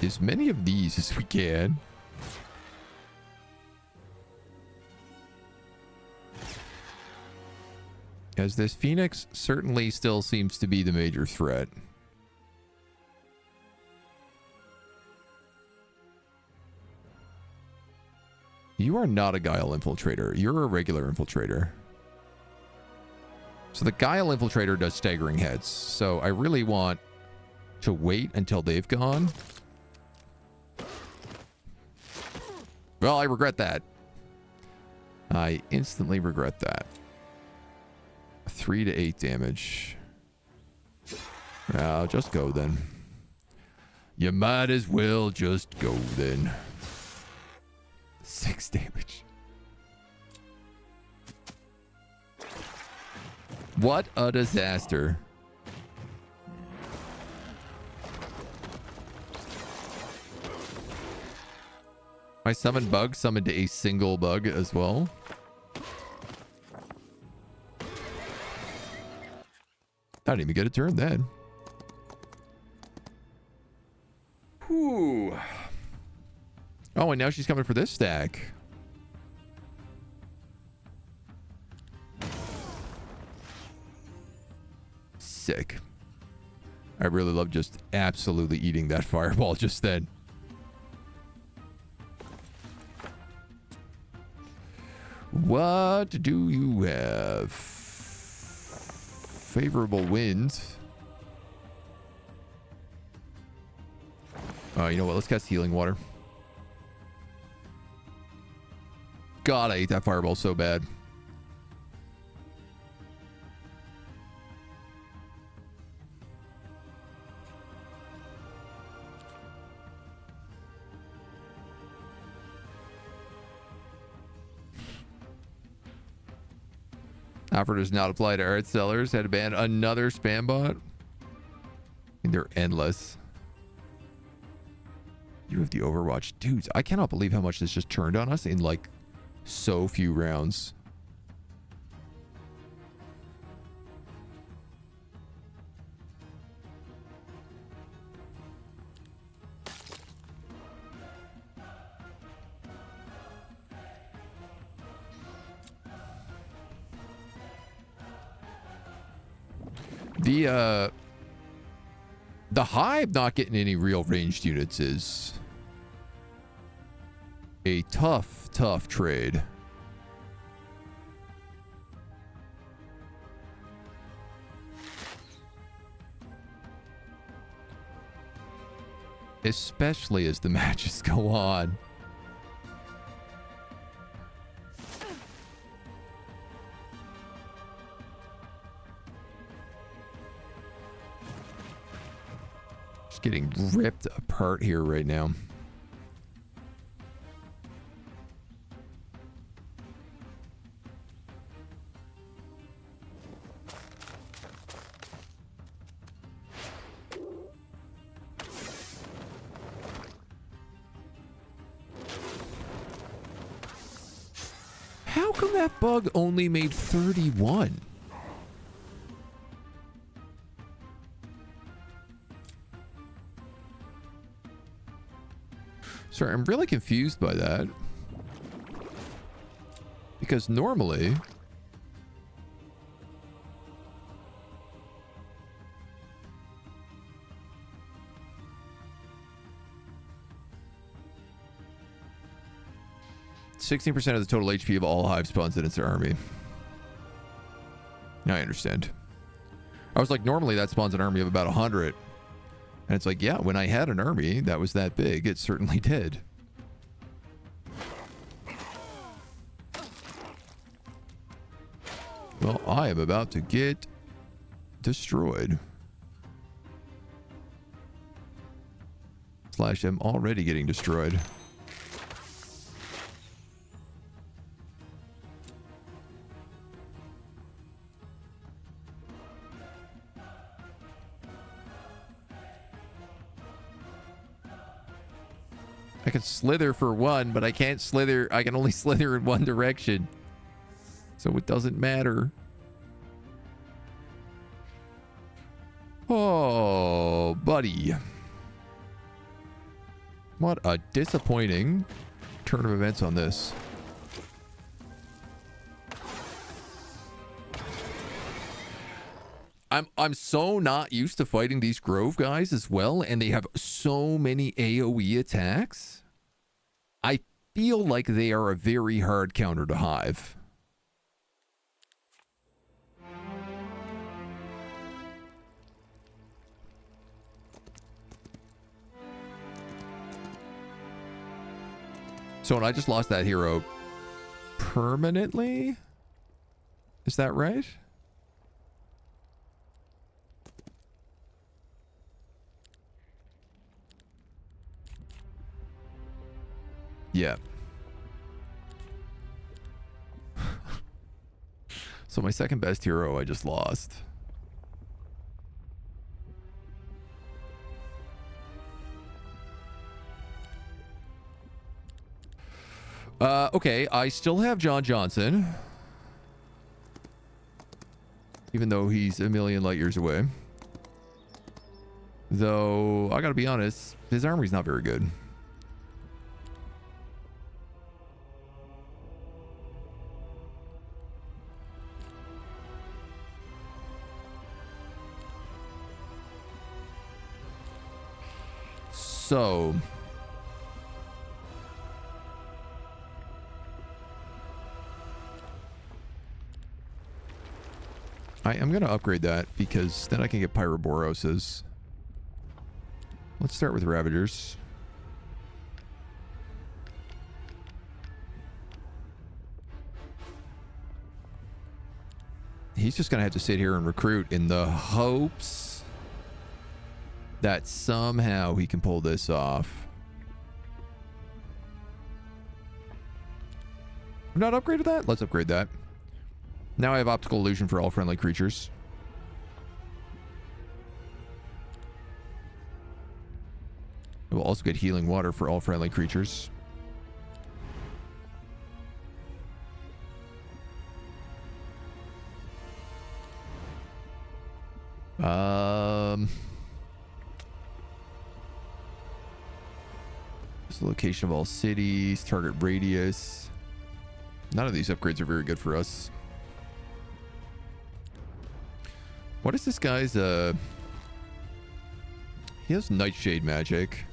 as many of these as we can. As this Phoenix certainly still seems to be the major threat. You are not a Guile Infiltrator. You're a regular Infiltrator. So the Guile Infiltrator does staggering heads. So I really want to wait until they've gone. Well, I regret that. I instantly regret that. 3 to 8 damage. I'll just go then. You might as well just go then. 6 damage. What a disaster. My summon bug summoned a single bug as well. I didn't even get a turn then. Whew. Oh, and now she's coming for this stack. Sick. I really love just absolutely eating that fireball just then. What do you have? Favorable winds. You know what? Let's cast healing water. God, I ate that fireball so bad. Offer does not apply to art sellers. Had to ban another spam bot. They're endless. You have the Overwatch. Dudes, I cannot believe how much this just turned on us in like so few rounds. The Hive not getting any real ranged units is a tough trade. Especially as the matches go on. Getting ripped apart here right now. How come that bug only made 31? Sorry, I'm really confused by that. Because normally... ...16% of the total HP of all hive spawns in its army. Now I understand. I was like, normally that spawns an army of about 100. And it's like, yeah, when I had an army that was that big, it certainly did. Well, I am about to get destroyed. Slash, I'm already getting destroyed. I can slither for one, but I can't slither. I can only slither in one direction. So it doesn't matter. Oh, buddy. What a disappointing turn of events on this. I'm so not used to fighting these Grove guys as well, and they have so many AoE attacks. I feel like they are a very hard counter to Hive. So, and I just lost that hero permanently? Is that right? Yeah. So my second best hero I just lost. Okay, I still have John Johnson. Even though he's a million light years away. Though, I gotta be honest, his army's not very good. So... I am going to upgrade that because then I can get Pyroboroses. Let's start with Ravagers. He's just going to have to sit here and recruit in the hopes that somehow he can pull this off. I've not upgraded that? Let's upgrade that. Now I have optical illusion for all friendly creatures. I will also get healing water for all friendly creatures. This is the location of all cities, target radius. None of these upgrades are very good for us. What is this guy's, he has Nightshade magic.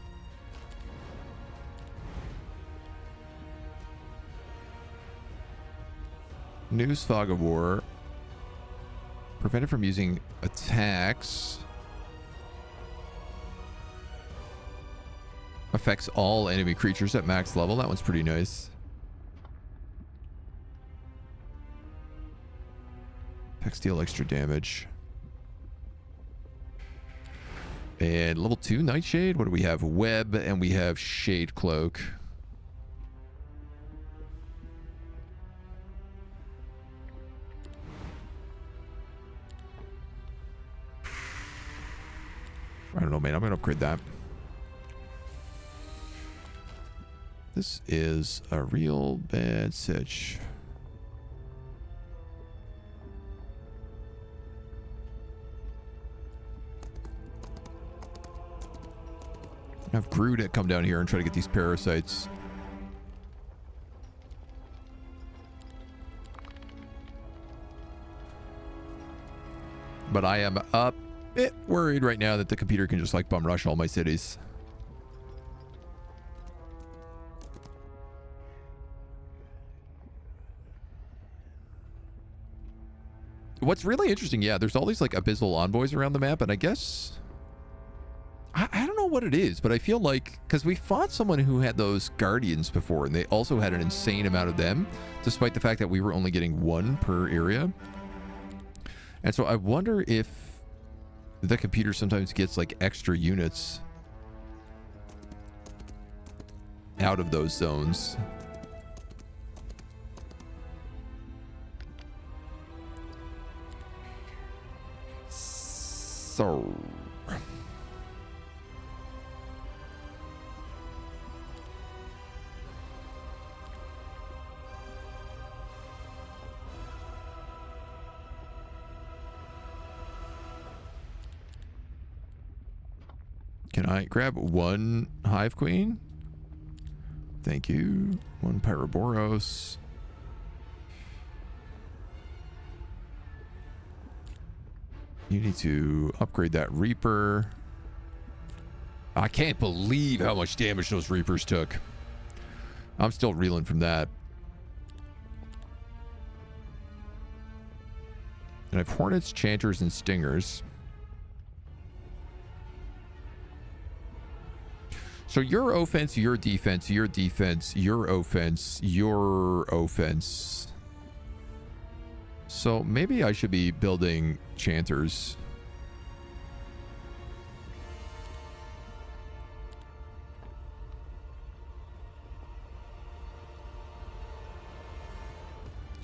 News Fog of War. Prevented from using attacks. Affects all enemy creatures at max level. That one's pretty nice. Attacks deal extra damage. And level 2 Nightshade. What do we have? Web, and we have Shade Cloak. I don't know, man. I'm going to upgrade that. This is a real bad sitch. Have Groot come down here and try to get these parasites. But I am a bit worried right now that the computer can just like bum rush all my cities. What's really interesting, yeah, there's all these like abyssal envoys around the map, and I guess... I don't know what it is, but I feel like... Because we fought someone who had those guardians before, and they also had an insane amount of them, despite the fact that we were only getting one per area. And so I wonder if the computer sometimes gets like extra units out of those zones. So... Can I grab one Hive Queen? Thank you. One Pyroboros. You need to upgrade that Reaper. I can't believe how much damage those Reapers took. I'm still reeling from that. And I have Hornets, Chanters, and Stingers. So your offense, your defense, your defense, your offense, your offense. So maybe I should be building Chanters.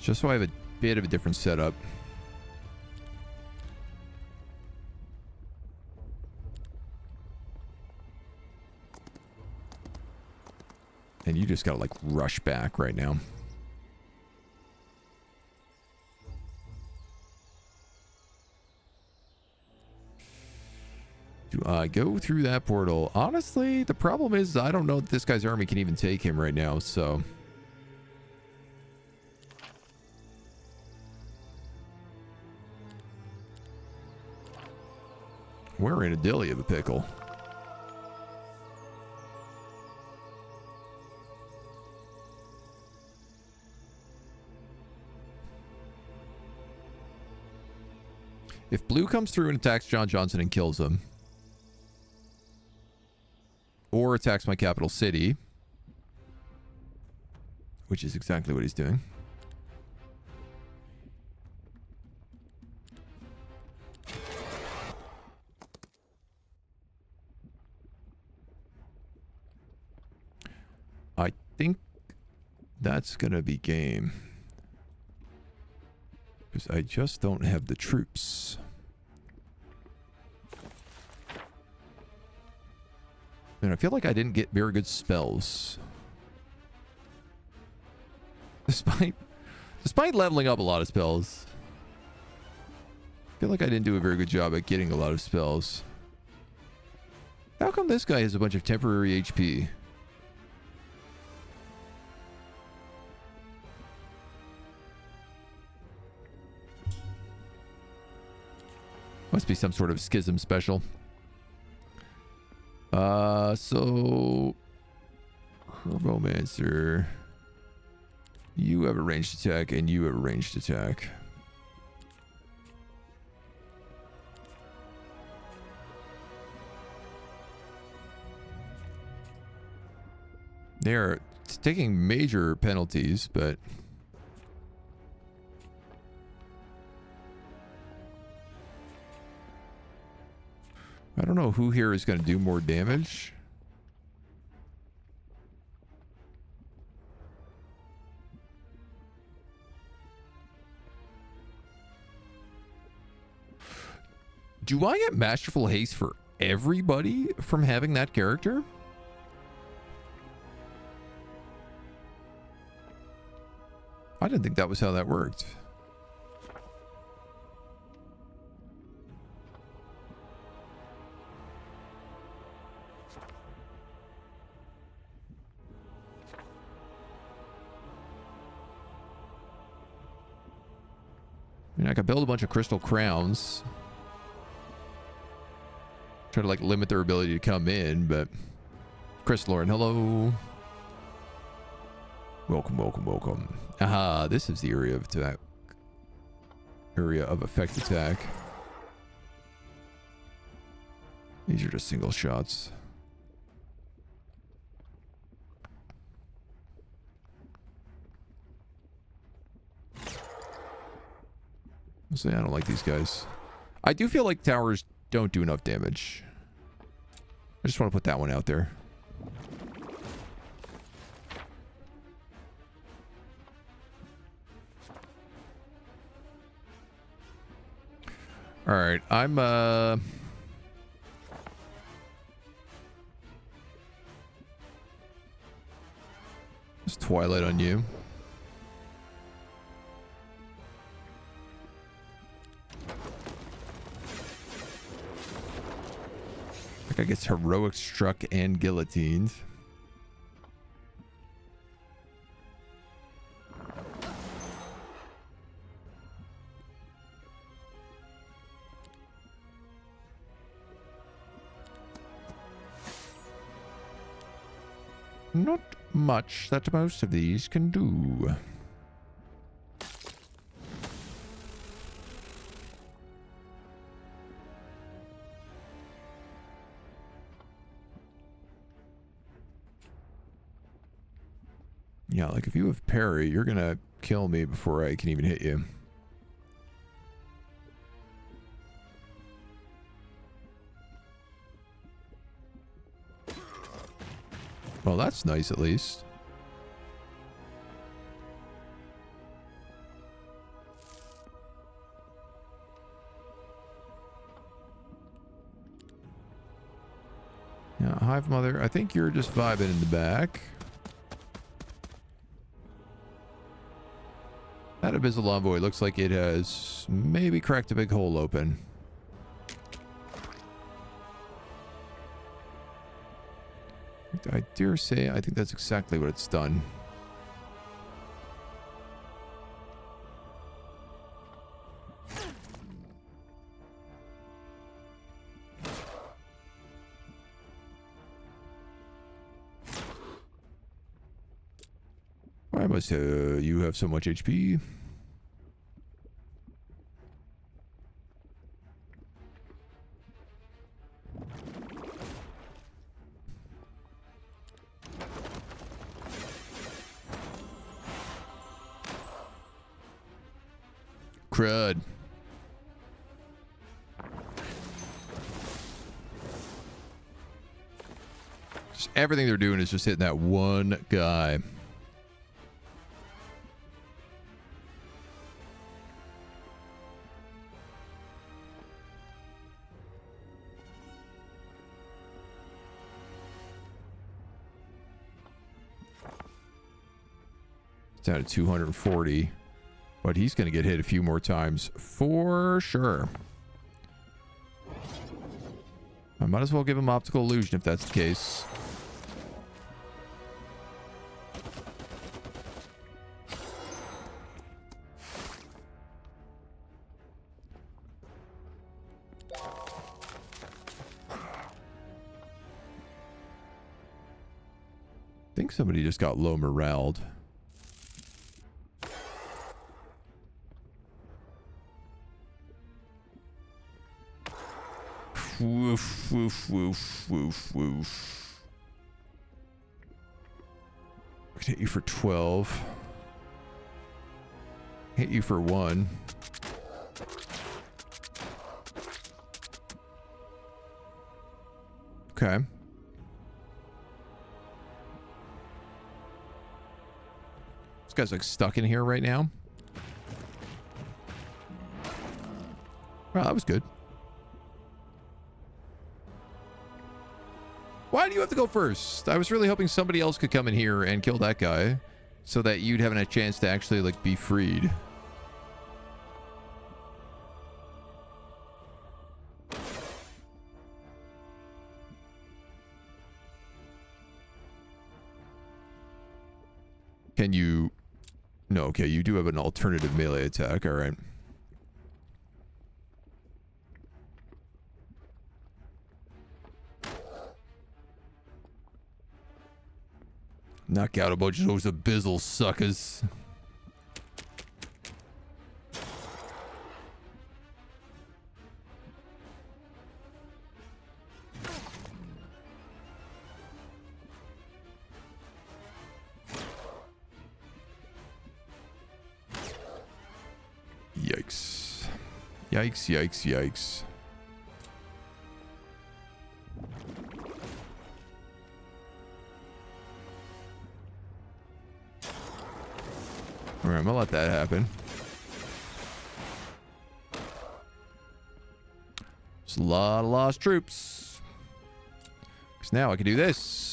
Just so I have a bit of a different setup. And you just gotta like rush back right now. Do I go through that portal? Honestly, the problem is I don't know if this guy's army can even take him right now, so... we're in a dilly of a pickle. If blue comes through and attacks John Johnson and kills him, or attacks my capital city, which is exactly what he's doing. I think that's gonna be game. Because I just don't have the troops. And I feel like I didn't get very good spells. Despite leveling up a lot of spells. I feel like I didn't do a very good job at getting a lot of spells. How come this guy has a bunch of temporary HP? Must be some sort of schism special. So Herbomancer, you have a ranged attack and you have a ranged attack. They're taking major penalties, but I don't know who here is going to do more damage. Do I get Masterful Haste for everybody from having that character? I didn't think that was how that worked. I mean, I could build a bunch of crystal crowns. Try to like limit their ability to come in, but Chris Lauren, hello. Welcome, welcome, welcome. Aha, this is the area of attack. Area of effect attack. These are just single shots. Honestly, I don't like these guys. I do feel like towers don't do enough damage. I just want to put that one out there. All right, I'm There's Twilight on you. That guy gets heroic struck and guillotined. Not much that most of these can do. Yeah, like if you have parry, you're gonna kill me before I can even hit you. Well, that's nice at least. Hive Mother, I think you're just vibing in the back. That Abyssal Envoy looks like it has maybe cracked a big hole open. I dare say I think that's exactly what it's done. Why must you have so much HP? Crud. Just everything they're doing is just hitting that one guy. It's down to 240. But he's going to get hit a few more times for sure. I might as well give him optical illusion if that's the case. I think somebody just got low moraled. Woof, woof, woof, woof, woof. I can hit you for 12. Hit you for 1. Okay. This guy's like stuck in here right now. Well, that was good. Why do you have to go first? I was really hoping somebody else could come in here and kill that guy so that you'd have a chance to actually like be freed. Can you... No, okay, you do have an alternative melee attack, alright. Knock out a bunch of those abyssal suckers. Yikes. Yikes, yikes, yikes. Alright, I'm gonna let that happen. There's a lot of lost troops. Because now I can do this.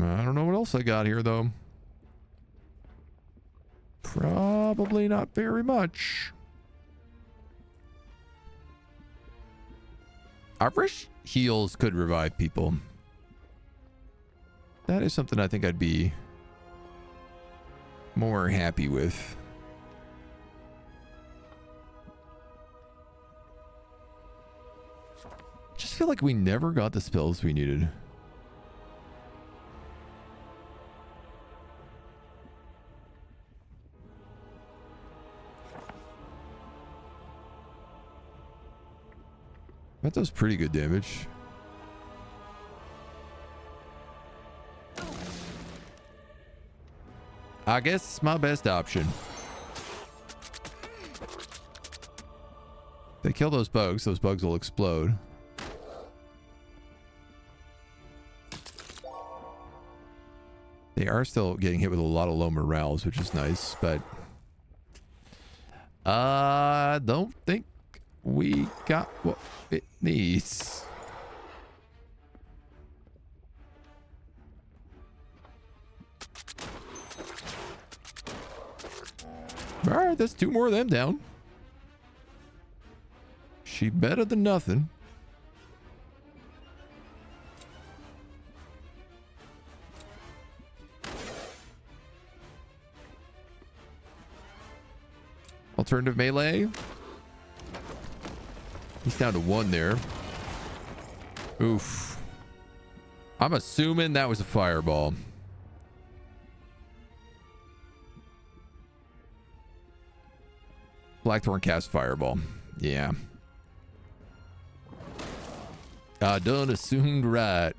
I don't know what else I got here, though. Probably not very much. Irish heals could revive people. That is something I think I'd be more happy with. Just feel like we never got the spells we needed. That does pretty good damage. I guess it's my best option. They kill those bugs will explode. They are still getting hit with a lot of low morales, which is nice, but I don't think we got what it needs. All right, that's 2 more of them down. She better than nothing. Alternative melee. He's down to 1 there. Oof. I'm assuming that was a fireball. Blackthorn cast fireball. Yeah. I done assumed right.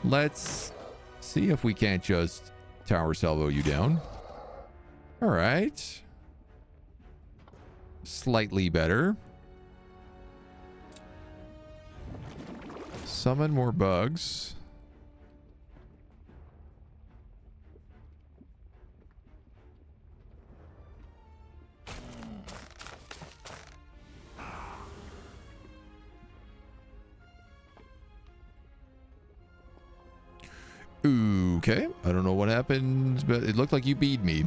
Let's see if we can't just tower salvo you down. All right. Slightly better. Summon more bugs. Okay, I don't know what happened, but it looked like you beat me.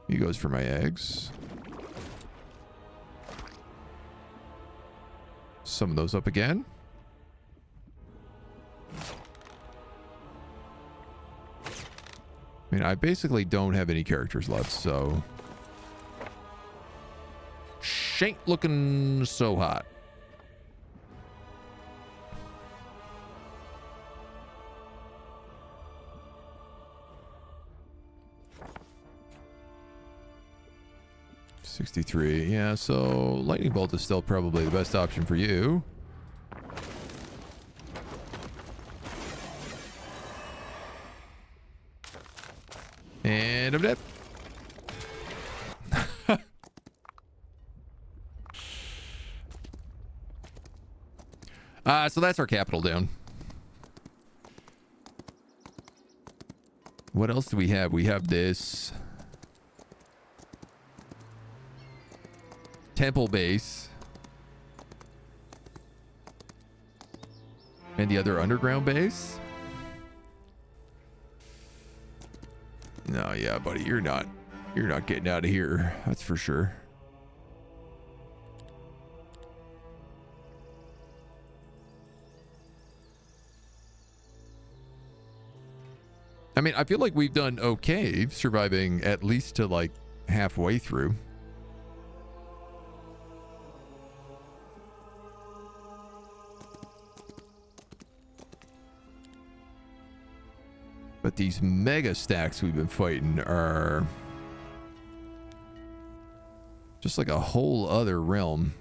He goes for my eggs. Summon those up again. I mean, I basically don't have any characters left, so... Ain't looking so hot. $63. Yeah, so lightning bolt is still probably the best option for you. And I'm dead. So that's our capital down. What else do we have? We have this temple base and the other underground base. No, yeah, buddy, you're not getting out of here. That's for sure. I mean, I feel like we've done okay surviving at least to like halfway through. But these mega stacks we've been fighting are just like a whole other realm.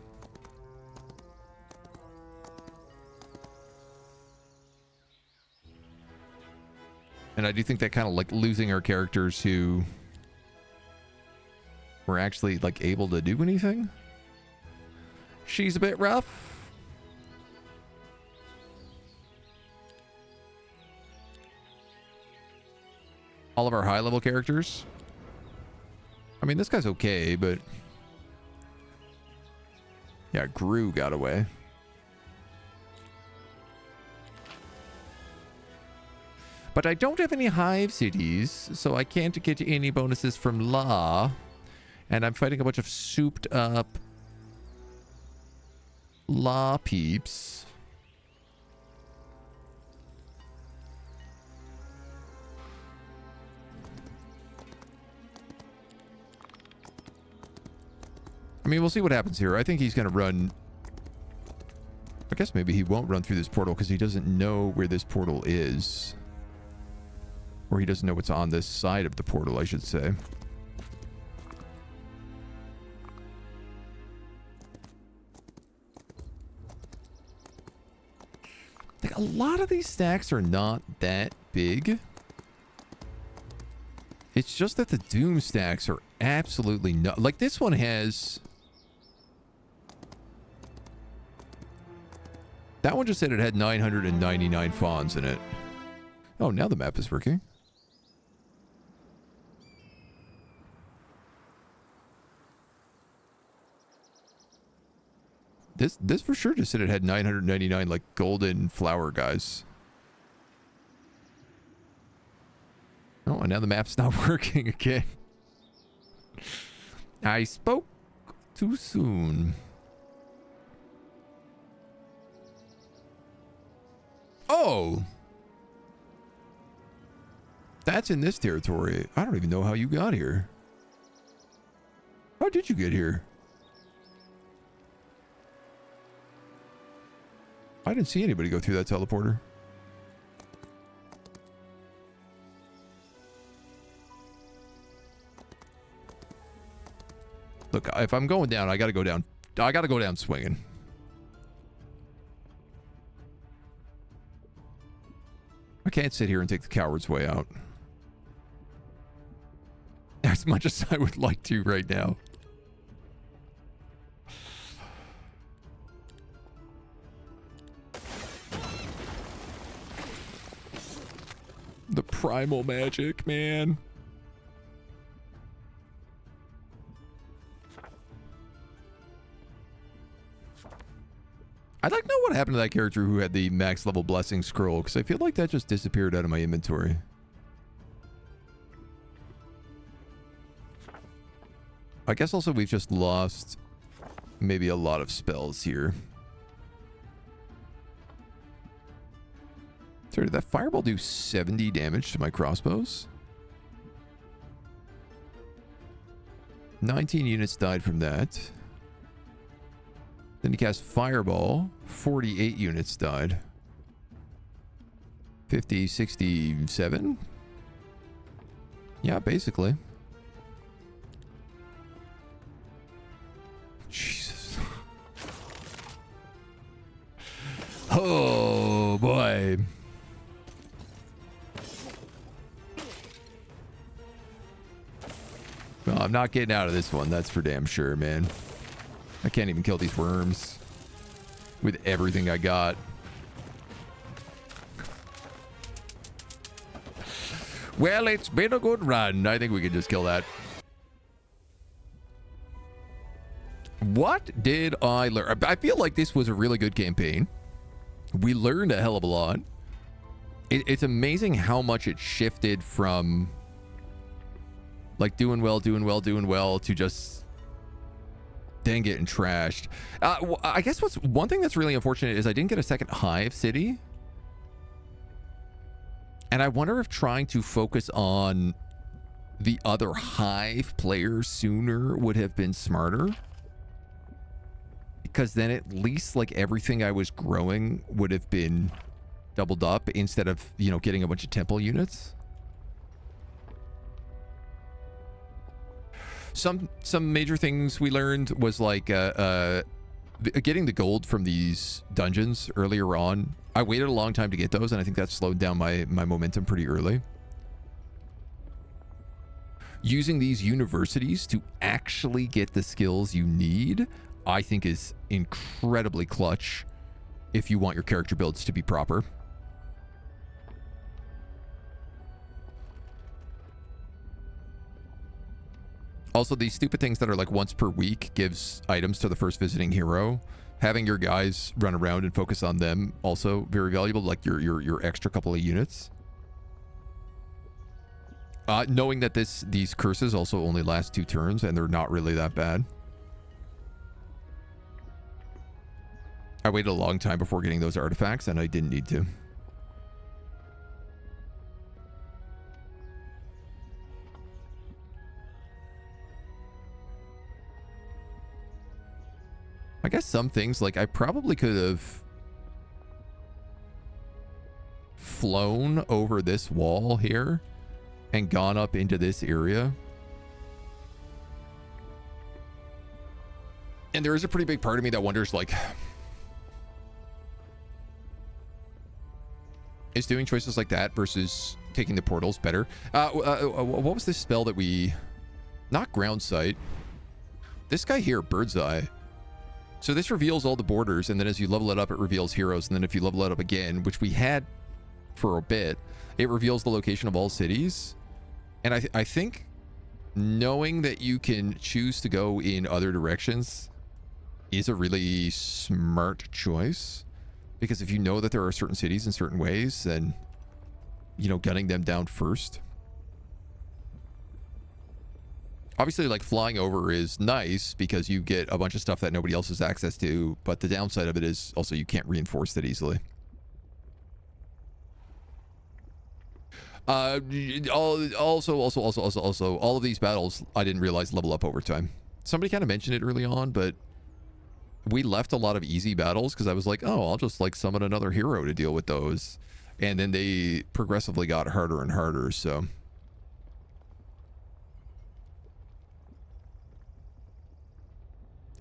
And I do think that kind of like losing our characters who were actually like able to do anything. She's a bit rough. All of our high level characters. I mean, this guy's okay, but yeah, Gru got away. But I don't have any hive cities, so I can't get any bonuses from law. And I'm fighting a bunch of souped up law peeps. I mean, we'll see what happens here. I think he's going to run... I guess maybe he won't run through this portal because he doesn't know where this portal is. Or he doesn't know what's on this side of the portal, I should say. Like, a lot of these stacks are not that big. It's just that the Doom stacks are absolutely not... Like, this one has That one just said it had 999 fawns in it. Oh, now the map is working. This for sure just said it had 999 like golden flower guys. Oh, and now the map's not working again. I spoke too soon. Oh! That's in this territory. I don't even know how you got here. How did you get here? I didn't see anybody go through that teleporter. Look, if I'm going down, I gotta go down. I gotta go down swinging. I can't sit here and take the coward's way out. As much as I would like to right now. The primal magic, man. I'd like to know what happened to that character who had the max level blessing scroll, because I feel like that just disappeared out of my inventory. I guess also we've just lost maybe a lot of spells here. Sorry, did that fireball do 70 damage to my crossbows? 19 units died from that. Then he cast fireball. 48 units died. 50, 67? Yeah, basically. Jesus. Oh, boy. Well, I'm not getting out of this one. That's for damn sure, man. I can't even kill these worms with everything I got. Well, it's been a good run. I think we can just kill that. What did I learn? I feel like this was a really good campaign. We learned a hell of a lot. It's amazing how much it shifted from like doing well to just dang getting trashed. I guess what's one thing that's really unfortunate is I didn't get a second hive city. And I wonder if trying to focus on the other hive players sooner would have been smarter. Because then at least like everything I was growing would have been doubled up instead of, you know, getting a bunch of temple units. Some major things we learned was like getting the gold from these dungeons earlier on. I waited a long time to get those, and I think that slowed down my momentum pretty early. Using these universities to actually get the skills you need, I think is incredibly clutch if you want your character builds to be proper. Also, these stupid things that are like once per week gives items to the first visiting hero. Having your guys run around and focus on them also very valuable, like your extra couple of units. Knowing that these curses also only last 2 turns and they're not really that bad. I waited a long time before getting those artifacts and I didn't need to. I guess some things, like I probably could have flown over this wall here and gone up into this area. And there is a pretty big part of me that wonders, like, is doing choices like that versus taking the portals better? What was this spell that we... Not ground sight. This guy here, bird's eye. So this reveals all the borders, and then as you level it up, it reveals heroes. And then if you level it up again, which we had for a bit, it reveals the location of all cities. And I think knowing that you can choose to go in other directions is a really smart choice. Because if you know that there are certain cities in certain ways, then, you know, gunning them down first. Obviously, like, flying over is nice because you get a bunch of stuff that nobody else has access to, but the downside of it is also you can't reinforce that easily. Also, all of these battles, I didn't realize level up over time. Somebody kind of mentioned it early on, but we left a lot of easy battles because I was like, oh, I'll just, like, summon another hero to deal with those. And then they progressively got harder and harder, so...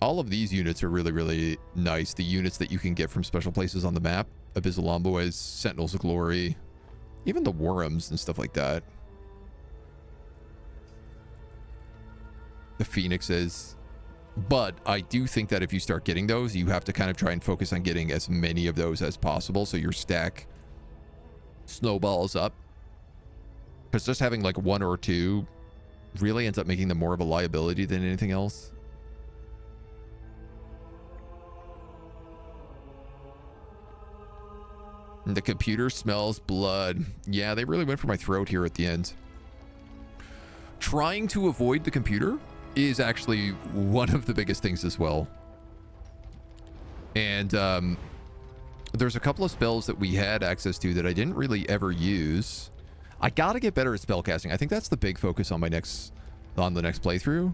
all of these units are really, really nice. The units that you can get from special places on the map. Abyssal Envoys, Sentinels of Glory, even the Worms and stuff like that. The Phoenixes. But I do think that if you start getting those, you have to kind of try and focus on getting as many of those as possible so your stack snowballs up. Because just having like one or two really ends up making them more of a liability than anything else. The computer smells blood. Yeah, they really went for my throat here at the end. Trying to avoid the computer is actually one of the biggest things as well. And there's a couple of spells that we had access to that I didn't really ever use. I gotta get better at spellcasting. I think that's the big focus on the next playthrough.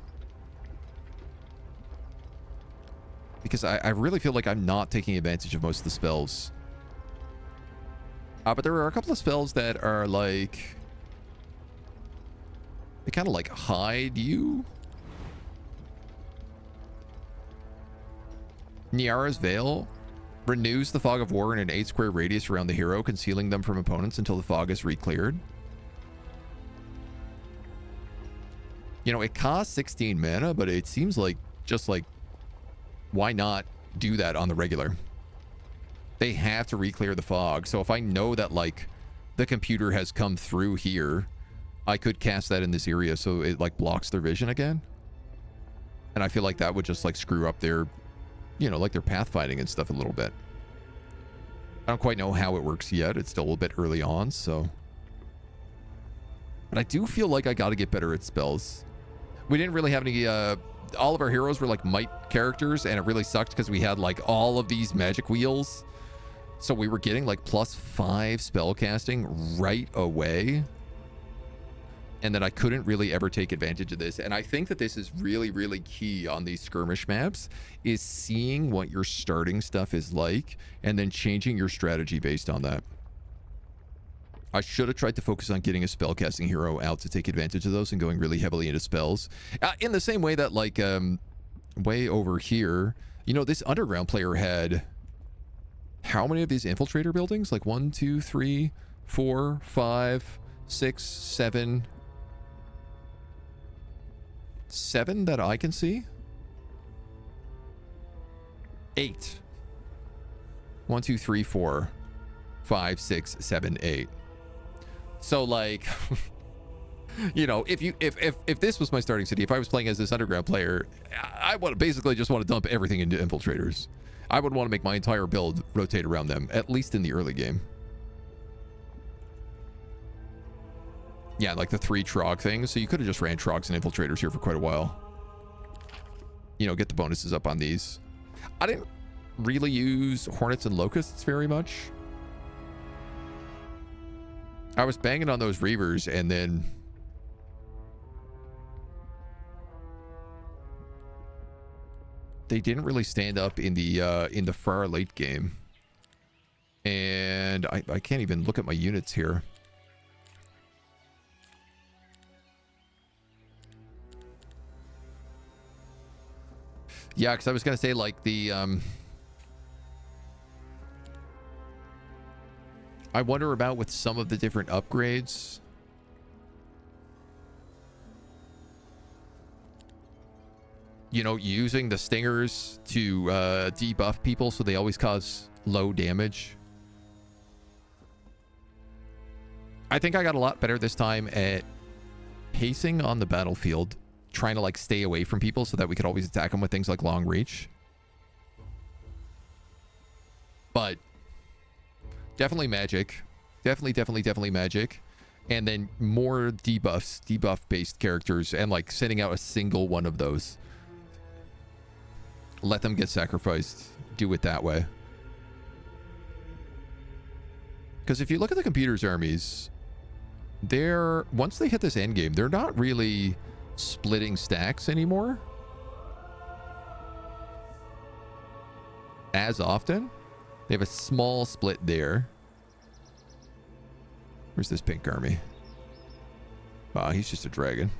Because I really feel like I'm not taking advantage of most of the spells. But there are a couple of spells that are like... they kind of like hide you. Nyara's Veil renews the fog of war in an 8 square radius around the hero, concealing them from opponents until the fog is re-cleared. You know, it costs 16 mana, but it seems like just like, why not do that on the regular? They have to re-clear the fog. So if I know that, like, the computer has come through here, I could cast that in this area so it, like, blocks their vision again. And I feel like that would just, like, screw up their, you know, like, their pathfinding and stuff a little bit. I don't quite know how it works yet. It's still a bit early on, so... but I do feel like I gotta get better at spells. We didn't really have any, all of our heroes were, like, might characters, and it really sucked because we had, like, all of these magic wheels. So we were getting like +5 spellcasting right away. And then I couldn't really ever take advantage of this. And I think that this is really, really key on these skirmish maps, is seeing what your starting stuff is like and then changing your strategy based on that. I should have tried to focus on getting a spellcasting hero out to take advantage of those and going really heavily into spells. In the same way that, like, way over here, you know, this underground player had... how many of these infiltrator buildings? Like 1, 2, 3, 4, 5, 6, 7. 7 that I can see? 8. 1, 2, 3, 4, 5, 6, 7, 8. So, like, you know, if this was my starting city, if I was playing as this underground player, I would basically just want to dump everything into infiltrators. I would want to make my entire build rotate around them, at least in the early game. Yeah, like the 3 Trog things. So you could have just ran Trogs and infiltrators here for quite a while. You know, get the bonuses up on these. I didn't really use Hornets and Locusts very much. I was banging on those Reavers, and then... they didn't really stand up in the far late game. And I can't even look at my units here. Yeah, because I was going to say, like, the... I wonder about with some of the different upgrades. you know, using the stingers to debuff people so they always cause low damage. I think I got a lot better this time at pacing on the battlefield, trying to like stay away from people so that we could always attack them with things like long reach. But definitely magic. Definitely magic. And then more debuffs, debuff based characters, and like sending out a single one of those. Let them get sacrificed. Do it that way. Because if you look at the computer's armies, they're, once they hit this end game, they're not really splitting stacks anymore as often. They have a small split there. Where's this pink army? Oh, he's just a dragon.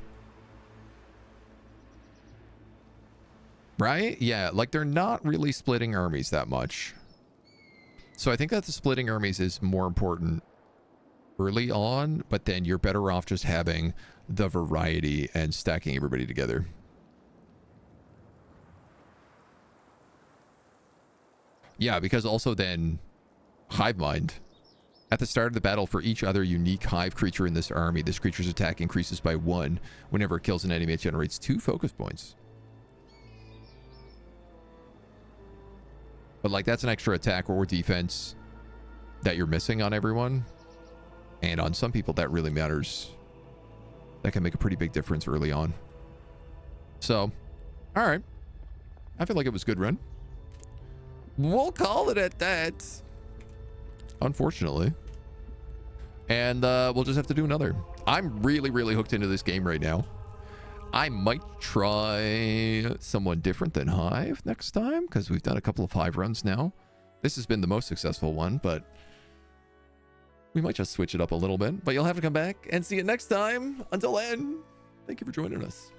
Right? Yeah, like they're not really splitting armies that much. So I think that the splitting armies is more important early on, but then you're better off just having the variety and stacking everybody together. Yeah, because also then hive mind. At the start of the battle, for each other unique hive creature in this army, this creature's attack increases by 1. Whenever it kills an enemy, it generates 2 focus points. But like that's an extra attack or defense that you're missing on everyone. And on some people that really matters. That can make a pretty big difference early on. So, all right. I feel like it was a good run. We'll call it at that. Unfortunately. And we'll just have to do another. I'm really hooked into this game right now. I might try someone different than Hive next time, because we've done a couple of Hive runs now. This has been the most successful one, but we might just switch it up a little bit. But you'll have to come back and see it next time. Until then, thank you for joining us.